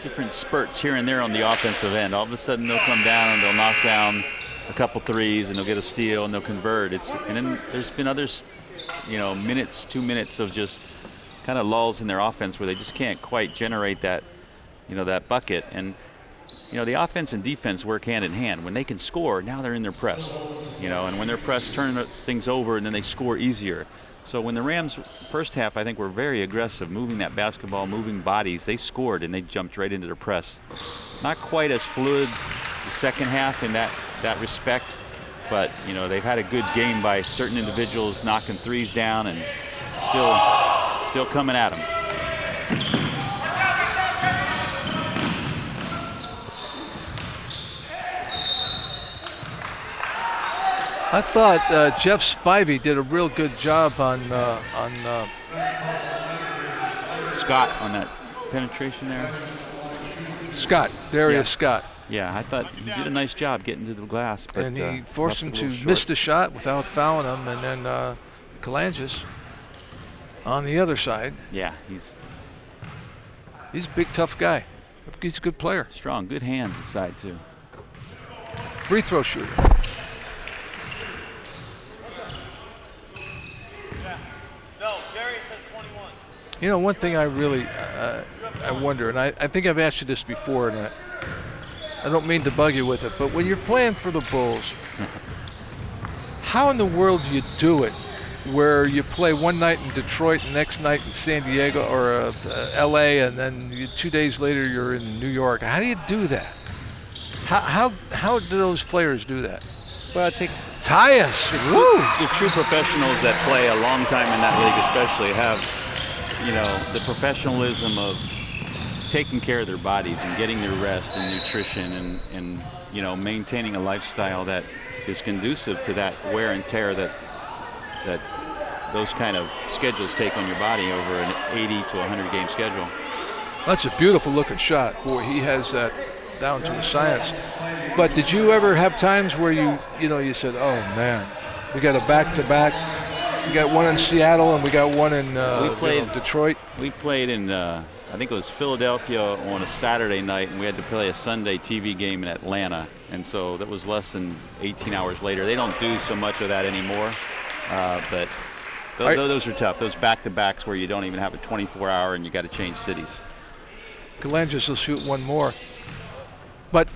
different spurts here and there on the offensive end. All of a sudden they'll come down and they'll knock down a couple threes and they'll get a steal and they'll convert. And then there's been others, 2 minutes of just kind of lulls in their offense where they just can't quite generate that, that bucket. And the offense and defense work hand in hand. When they can score, now they're in their press, and when their press turn things over and then they score easier. So when the Rams first half, I think, were very aggressive, moving that basketball, moving bodies, they scored and they jumped right into their press. Not quite as fluid the second half in that respect, but they've had a good game by certain individuals knocking threes down and still coming at them. I thought Jeff Spivey did a real good job on Scott on that penetration there. Darius Scott. Yeah, I thought he did a nice job getting to the glass. But, and he forced him to short. miss the shot without fouling him, and then Kalangis on the other side. Yeah, he's a big, tough guy. He's a good player. Strong, good hands inside too. Free throw shooter. No, Darius has 21. One thing I really I wonder, and I think I've asked you this before, and I don't mean to bug you with it, but when you're playing for the Bulls, how in the world do you do it where you play one night in Detroit, the next night in San Diego or LA, and then 2 days later you're in New York? How do you do that? How do those players do that? Well, it takes Tyus. The true professionals that play a long time in that league especially have, the professionalism of taking care of their bodies and getting their rest and nutrition and maintaining a lifestyle that is conducive to that wear and tear that those kind of schedules take on your body over an 80 to 100 game schedule. That's a beautiful looking shot. Boy, he has that down to a science. But did you ever have times where you said, oh man, we got a back-to-back. We got one in Seattle and we got one in Detroit. We played in, I think it was Philadelphia on a Saturday night, and we had to play a Sunday TV game in Atlanta. And so that was less than 18 hours later. They don't do so much of that anymore, but those are tough. Those back-to-backs where you don't even have a 24-hour and you got to change cities. Kalangis will shoot one more. But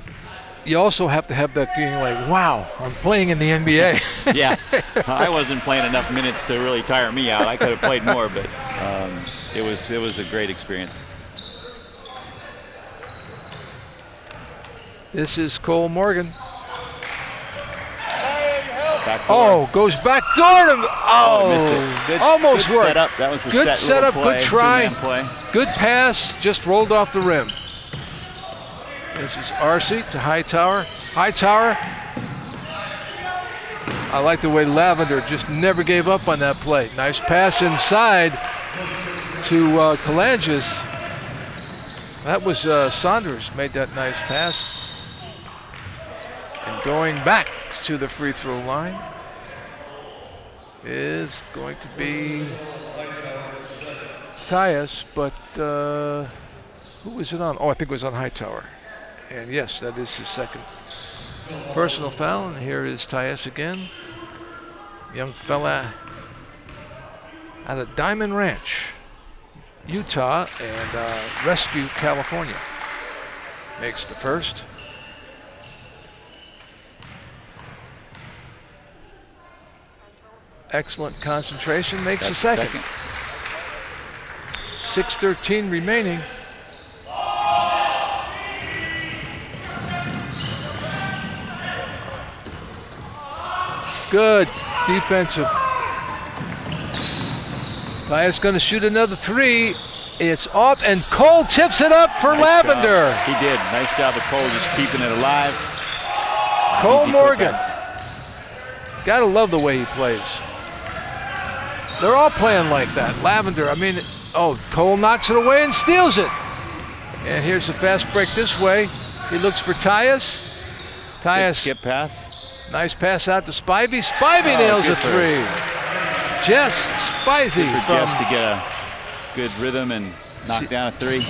you also have to have that feeling like, wow, I'm playing in the NBA. Yeah, I wasn't playing enough minutes to really tire me out. I could have played more, but it was a great experience. This is Cole Morgan. Goes back door to Good, almost good worked. Setup. That was a good setup, play, good try, play. Good pass, just rolled off the rim. This is Arcee to Hightower. Hightower. I like the way Lavender just never gave up on that play. Nice pass inside to Kalangis. That was Saunders made that nice pass. And going back to the free throw line is going to be Tyus, but who was it on? Oh, I think it was on Hightower. And yes, that is his second personal foul. And here is Tyus again. Young fella out of Diamond Ranch, Utah, and Rescue, California. Makes the first. Excellent concentration, makes the second. 6:13 remaining. Good defensive. Tyus going to shoot another three. It's off, and Cole tips it up for Lavender. He did. Nice job of Cole just keeping it alive. Cole Morgan. Gotta love the way he plays. They're all playing like that. Lavender, Cole knocks it away and steals it. And here's the fast break this way. He looks for Tyus. Tyus. Skip pass. Nice pass out to Spivey. Spivey nails a three. Jess Spivey. For Jess to get a good rhythm and knock down a three.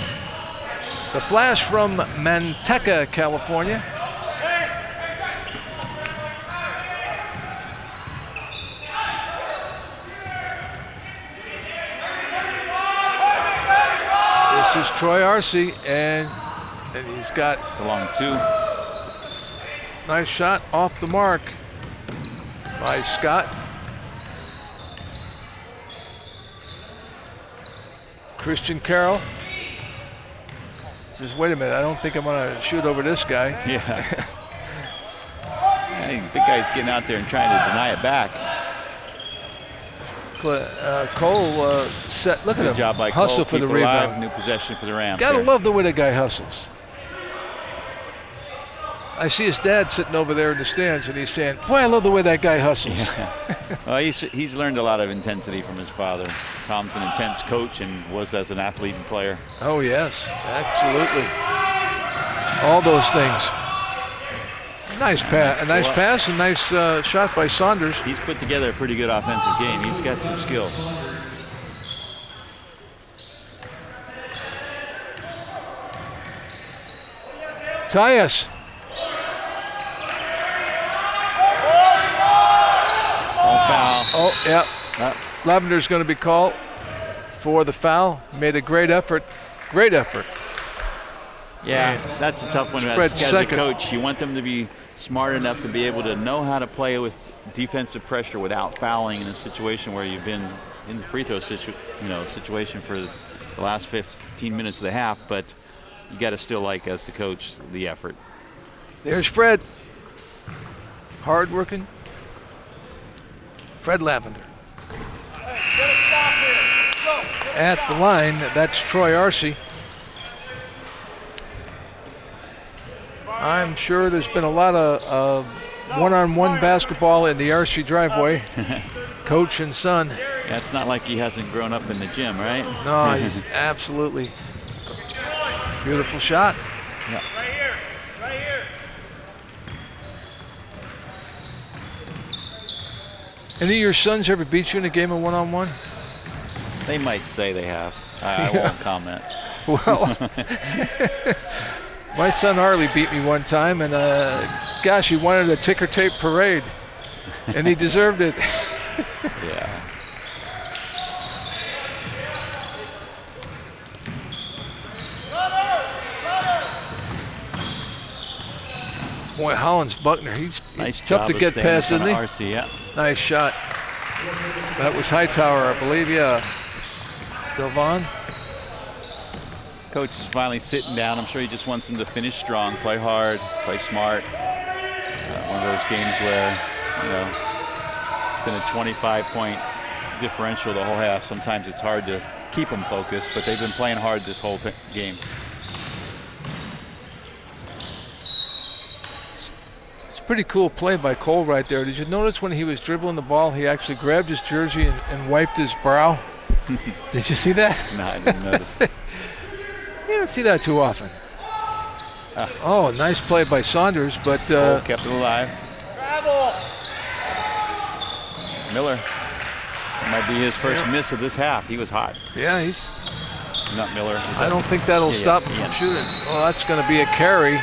The flash from Manteca, California. Troy Arce, and he's got a long 2. Nice shot off the mark by Scott. Christian Carroll says, wait a minute, I don't think I'm going to shoot over this guy. Yeah. Hey, big guy's getting out there and trying to deny it back. Cole set, look at him, job by hustle Cole. for the Keep alive. rebound. New possession for the Rams. Gotta there. love the way that guy hustles. I see his dad sitting over there in the stands, and he's saying, boy, I love the way that guy hustles. Yeah. Well, he's learned a lot of intensity from his father. Tom's an intense coach and was as an athlete and player. Oh, yes, absolutely. All those things. Nice pass, a nice pass, and nice shot by Saunders. He's put together a pretty good offensive game. He's got some skills. Tyus. Foul. Oh, yeah. Lavender's going to be called for the foul. Made a great effort. Great effort. Yeah, that's a tough one. As a coach, you want them to be smart enough to be able to know how to play with defensive pressure without fouling in a situation where you've been in the free throw situation for the last 15 minutes of the half. But you got to still like, as the coach, the effort. There's Fred. Hard working. Fred Lavender. At the line, that's Troy Arce. I'm sure there's been a lot of one-on-one basketball in the Arce driveway. Coach and son. Yeah, it's not like he hasn't grown up in the gym, right? No, he's absolutely. Beautiful shot. Yeah. Right here. Right here. Any of your sons ever beat you in a game of one-on-one? They might say they have. I won't comment. Well, my son Harley beat me one time, and gosh, he wanted a ticker tape parade, and he deserved it. Yeah. Boy, Hollins Buckner, he's Nice tough to job of get staying past, in isn't he? front of RC, yeah. Nice shot. That was Hightower, I believe, yeah. Delvon. Coach is finally sitting down. I'm sure he just wants him to finish strong, play hard, play smart. One of those games where, it's been a 25-point differential the whole half. Sometimes it's hard to keep them focused, but they've been playing hard this whole game. Pretty cool play by Cole right there. Did you notice when he was dribbling the ball, he actually grabbed his jersey and wiped his brow? Did you see that? No, I didn't notice. You don't see that too often. Oh, nice play by Saunders, but Cole kept it alive. Travel. Miller. It might be his first miss of this half. He was hot. Yeah, he's. Not Miller. I don't think that'll stop him from shooting. Well, that's going to be a carry.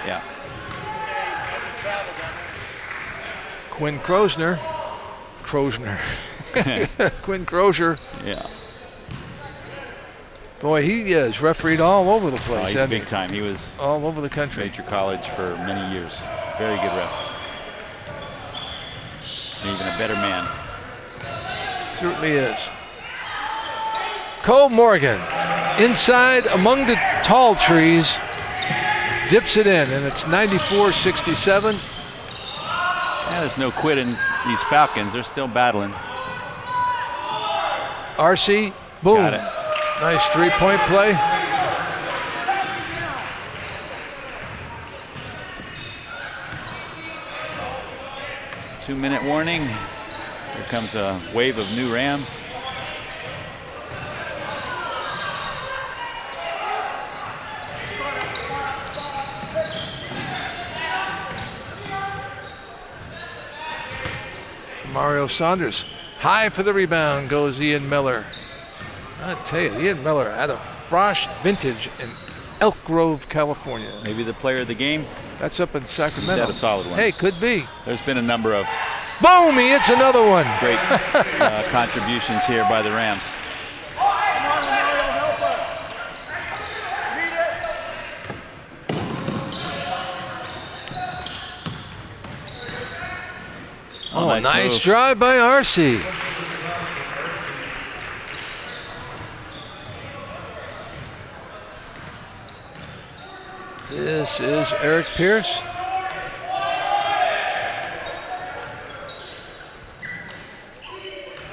Yeah. Quinn Krosner. Quinn Crozier. Yeah. Boy, he is refereed all over the place. He's big time. He was all over the country. Major college for many years. Very good ref. And even a better man. Certainly is. Cole Morgan, inside among the tall trees, dips it in, and it's 94-67. Yeah, there's no quit in these Falcons. They're still battling. RC, boom. Got it. Nice three-point play. Two-minute warning. Here comes a wave of new Rams. Mario Saunders. High for the rebound goes Ian Miller. I tell you, Ian Miller out of Frost Vintage in Elk Grove, California. Maybe the player of the game. That's up in Sacramento. He's had a solid one. Hey, could be. There's been a number of boom, he hits another one. Great contributions here by the Rams. Oh, nice move. drive by RC. This is Eric Pierce.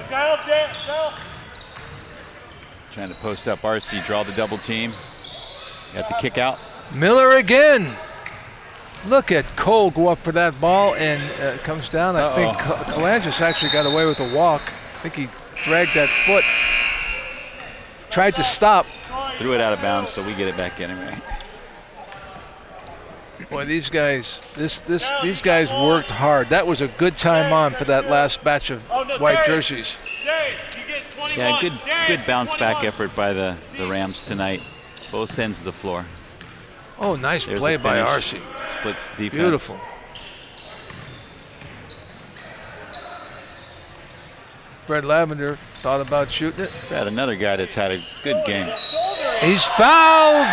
Go. Trying to post up RC, draw the double team. Got the kick out. Miller again. Look at Cole go up for that ball and it comes down. I think Kalangis actually got away with a walk. I think he dragged that foot. Tried to stop. Threw it out of bounds, so we get it back anyway. Boy, these guys, these guys worked hard. That was a good time on for that last batch of white jerseys. Yeah, good bounce back effort by the Rams tonight. Both ends of the floor. Oh, nice There's play a by finish. RC. Splits defense. Beautiful. Fred Lavender thought about shooting it. Fred, another guy that's had a good game. He's fouled.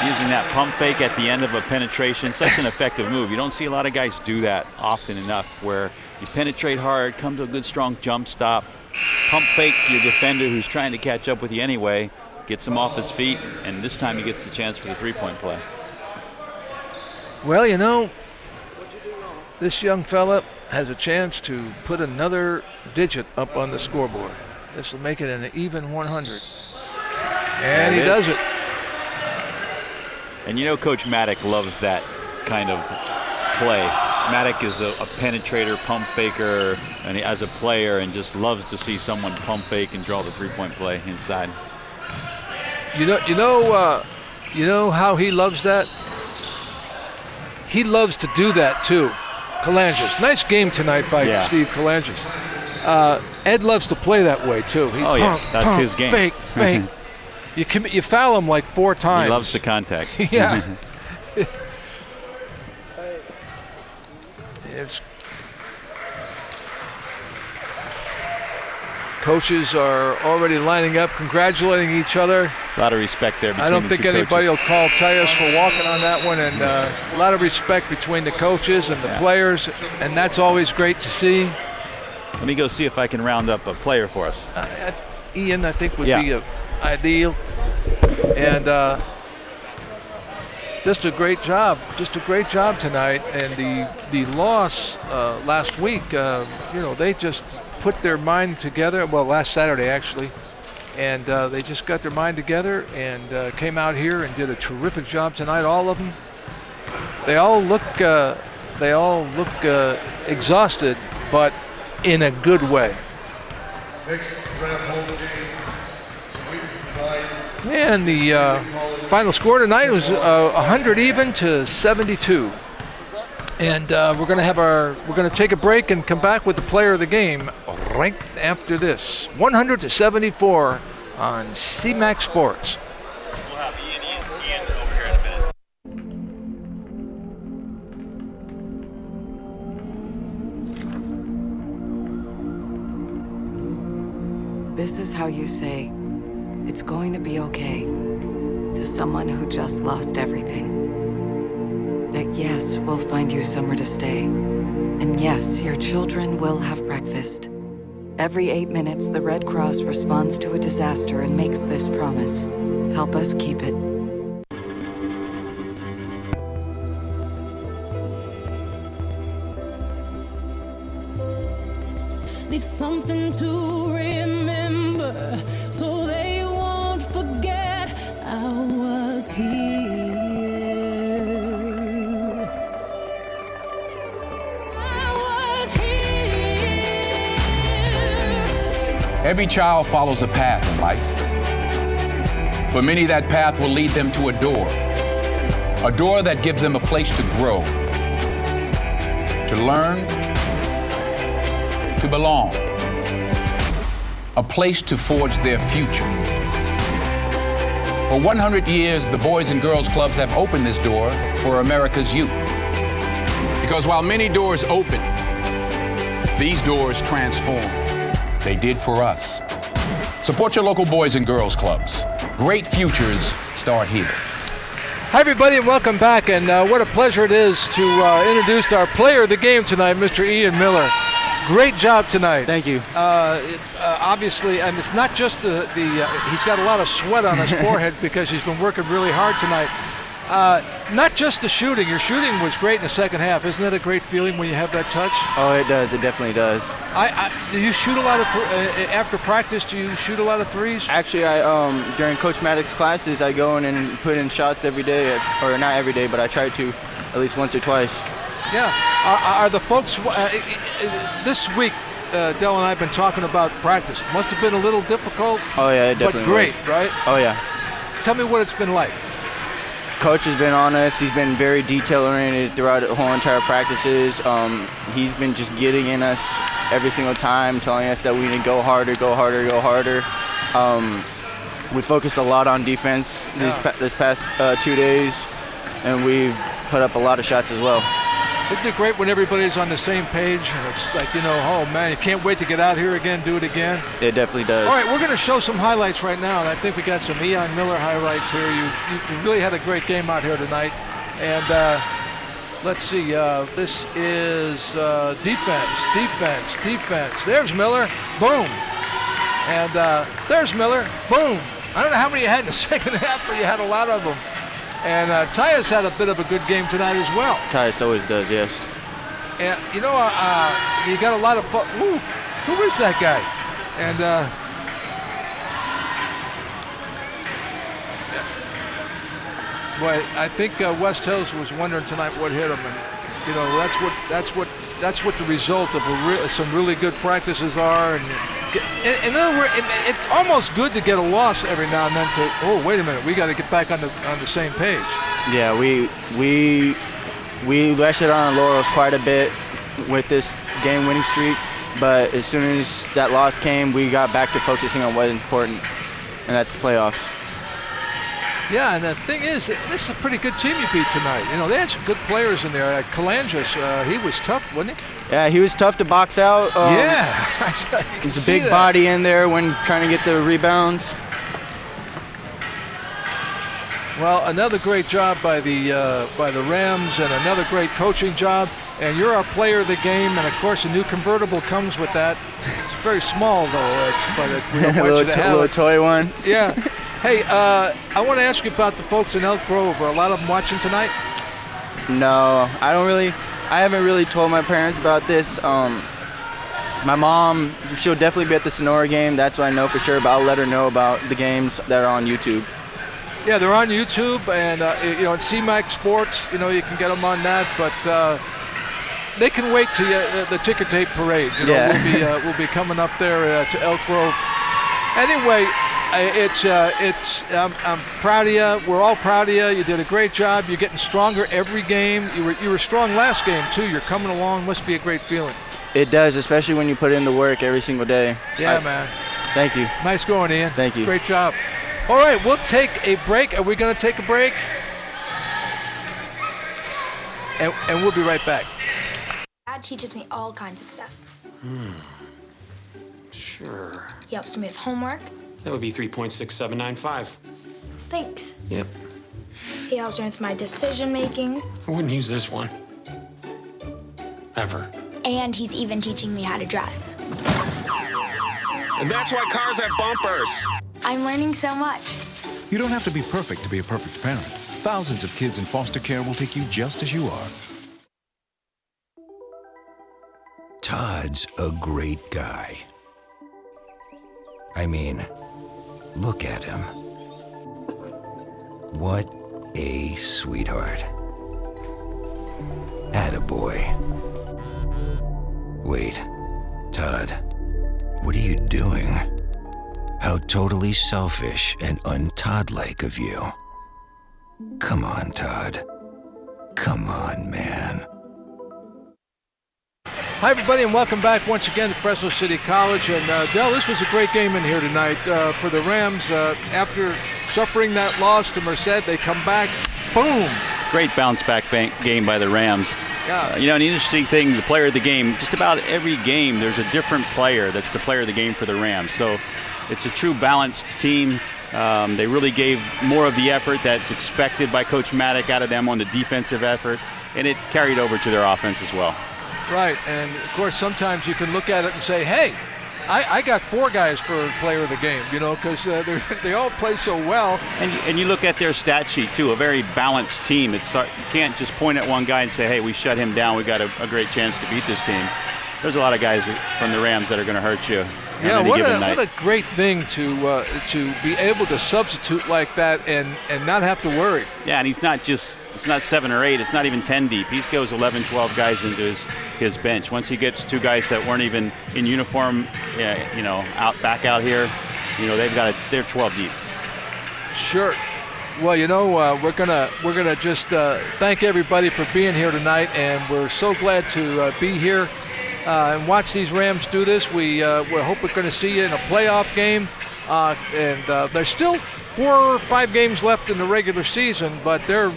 Using that pump fake at the end of a penetration, such an effective move. You don't see a lot of guys do that often enough, where you penetrate hard, come to a good strong jump stop, pump fake your defender who's trying to catch up with you anyway, gets him off his feet, and this time he gets the chance for the three-point play. Well, you know, this young fella has a chance to put another digit up on the scoreboard. This will make it an even 100. And he does it. And you know Coach Maddock loves that kind of play. Maddock is a penetrator, pump faker, and as a player, and just loves to see someone pump fake and draw the three-point play inside. You know how he loves that? He loves to do that too. Kalangis. Nice game tonight by Steve Kalangis. Ed loves to play that way too. He That's his game. Fake, fake. You foul him like 4 times. He loves the contact. Yeah. Coaches are already lining up, congratulating each other. A lot of respect there between I don't the think two anybody coaches. will call Tyus for walking on that one, and a lot of respect between the coaches and the players, and that's always great to see. Let me go see if I can round up a player for us. Ian, I think, would be ideal. And just a great job tonight. And the loss last week, they just put their mind together. Well, last Saturday actually, and they just got their mind together and came out here and did a terrific job tonight. All of them. They all look exhausted, but in a good way. And the final score tonight was 100 even to 72. And we're going to take a break and come back with the player of the game right after this. 100 to 74 on CMAC Sports. We'll have Ian over here in a minute. This is how you say, "It's going to be okay," to someone who just lost everything. That yes, we'll find you somewhere to stay. And yes, your children will have breakfast. Every 8 minutes, the Red Cross responds to a disaster and makes this promise. Help us keep it. Leave something to remember so they won't forget I was here. I was here. Every child follows a path in life. For many, that path will lead them to a door that gives them a place to grow, to learn, to belong, a place to forge their future. For 100 years, the Boys and Girls Clubs have opened this door for America's youth. Because while many doors open, these doors transform. They did for us. Support your local Boys and Girls Clubs. Great futures start here. Hi, everybody, and welcome back. And what a pleasure it is to introduce our player of the game tonight, Mr. Ian Miller. great job tonight. Thank you. Obviously, and it's not just he's got a lot of sweat on his forehead because he's been working really hard tonight. Not just the shooting. Your shooting was great in the second half. Isn't that a great feeling when you have that touch? Oh, it does. It definitely does. Do you shoot a lot of after practice? Do you shoot a lot of threes? Actually, during Coach Maddox's classes, I go in and put in shots every day, or not every day, but I try to at least once or twice. Yeah. Are the folks this week? Del and I have been talking about practice. Must have been a little difficult. Oh yeah, it definitely. But great, was. right? Oh yeah. Tell me what it's been like. Coach has been on us. He's been very detail-oriented throughout the whole entire practices. He's been just getting in us every single time, telling us that we need to go harder, go harder, go harder. We focused a lot on defense this past 2 days, and we've put up a lot of shots as well. Isn't it great when everybody's on the same page? And it's like, oh man, you can't wait to get out here again, do it again. It definitely does. All right, we're going to show some highlights right now, and I think we got some Eon Miller highlights here. You really had a great game out here tonight. And let's see, this is defense. There's Miller, boom. And there's Miller, boom. I don't know how many you had in the second half, but you had a lot of them. And Tyus had a bit of a good game tonight as well. Tyus always does, yes. And you got a lot of fun. Woo, who is that guy? And boy, I think West Hills was wondering tonight what hit him, and that's what the result of some really good practices are. And in other words, it's almost good to get a loss every now and then. Wait a minute, we got to get back on the same page. Yeah, we rested on our laurels quite a bit with this game-winning streak, but as soon as that loss came, we got back to focusing on what's important, and that's playoffs. Yeah, and the thing is, this is a pretty good team you beat tonight. They had some good players in there. Kalangis, he was tough, wasn't he? Yeah, he was tough to box out. He's a big body in there when trying to get the rebounds. Well, another great job by the Rams, and another great coaching job. And you're our player of the game, and of course, a new convertible comes with that. It's very small, though, but we don't want you to have a little toy one. Yeah. Hey, I want to ask you about the folks in Elk Grove. Are a lot of them watching tonight? No, I haven't really told my parents about this. My mom, she'll definitely be at the Sonora game. That's what I know for sure, but I'll let her know about the games that are on YouTube. Yeah, they're on YouTube, and at CMAC Sports, you can get them on that, but they can wait till the ticker tape parade. We'll be coming up there to Elk Grove. Anyway, I'm proud of you. We're all proud of you. You did a great job. You're getting stronger every game. You were strong last game too. You're coming along. Must be a great feeling. It does, especially when you put in the work every single day. Yeah, man. Thank you. Nice going, Ian. Thank you. Great job. All right, we'll take a break. Are we going to take a break? And we'll be right back. Dad teaches me all kinds of stuff. Sure. He helps me with homework. That would be 3.6795. Thanks. Yep. He helps me with my decision making. I wouldn't use this one. Ever. And he's even teaching me how to drive. And that's why cars have bumpers. I'm learning so much. You don't have to be perfect to be a perfect parent. Thousands of kids in foster care will take you just as you are. Todd's a great guy. I mean, look at him. What a sweetheart. Attaboy. Wait, Todd, what are you doing? How totally selfish and un-Todd-like of you. Come on, Todd. Come on, man. Hi, everybody, and welcome back once again to Fresno City College. And, Del, this was a great game in here tonight for the Rams. After suffering that loss to Merced, they come back, boom. Great bounce-back game by the Rams. Yeah. An interesting thing, the player of the game, just about every game, there's a different player that's the player of the game for the Rams. So it's a true balanced team. They really gave more of the effort that's expected by Coach Maddox out of them on the defensive effort, and it carried over to their offense as well. Right, and of course sometimes you can look at it and say, hey, I got 4 guys for player of the game, because they all play so well. And you look at their stat sheet too, a very balanced team. You can't just point at one guy and say, hey, we shut him down, we got a great chance to beat this team. There's a lot of guys from the Rams that are going to hurt you on any given night. What a great thing to be able to substitute like that and not have to worry. Yeah, and it's not 7 or 8, it's not even 10 deep. He goes 11, 12 guys into his bench. Once he gets 2 guys that weren't even in uniform, back out here, they're 12 deep. Sure. Well, we're gonna just thank everybody for being here tonight, and we're so glad to be here and watch these Rams do this. We hope we're going to see you in a playoff game, and there's still 4 or 5 games left in the regular season, but they're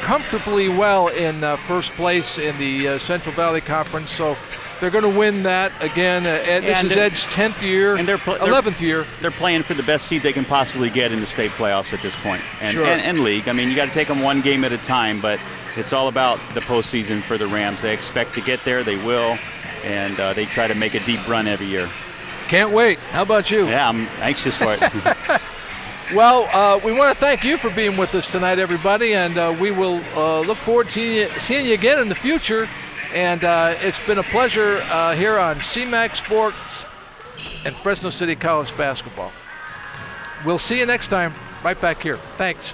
comfortably well in first place in the Central Valley Conference, so they're going to win that again. This is Ed's 10th year, and 11th year. They're playing for the best seed they can possibly get in the state playoffs at this point, Sure. and league. I mean, you got to take them one game at a time, but it's all about the postseason for the Rams. They expect to get there, they will, and they try to make a deep run every year. Can't wait. How about you? Yeah, I'm anxious for it. Well, we want to thank you for being with us tonight, everybody, and we will look forward to seeing you again in the future. And it's been a pleasure here on CMAC Sports and Fresno City College Basketball. We'll see you next time, right back here. Thanks.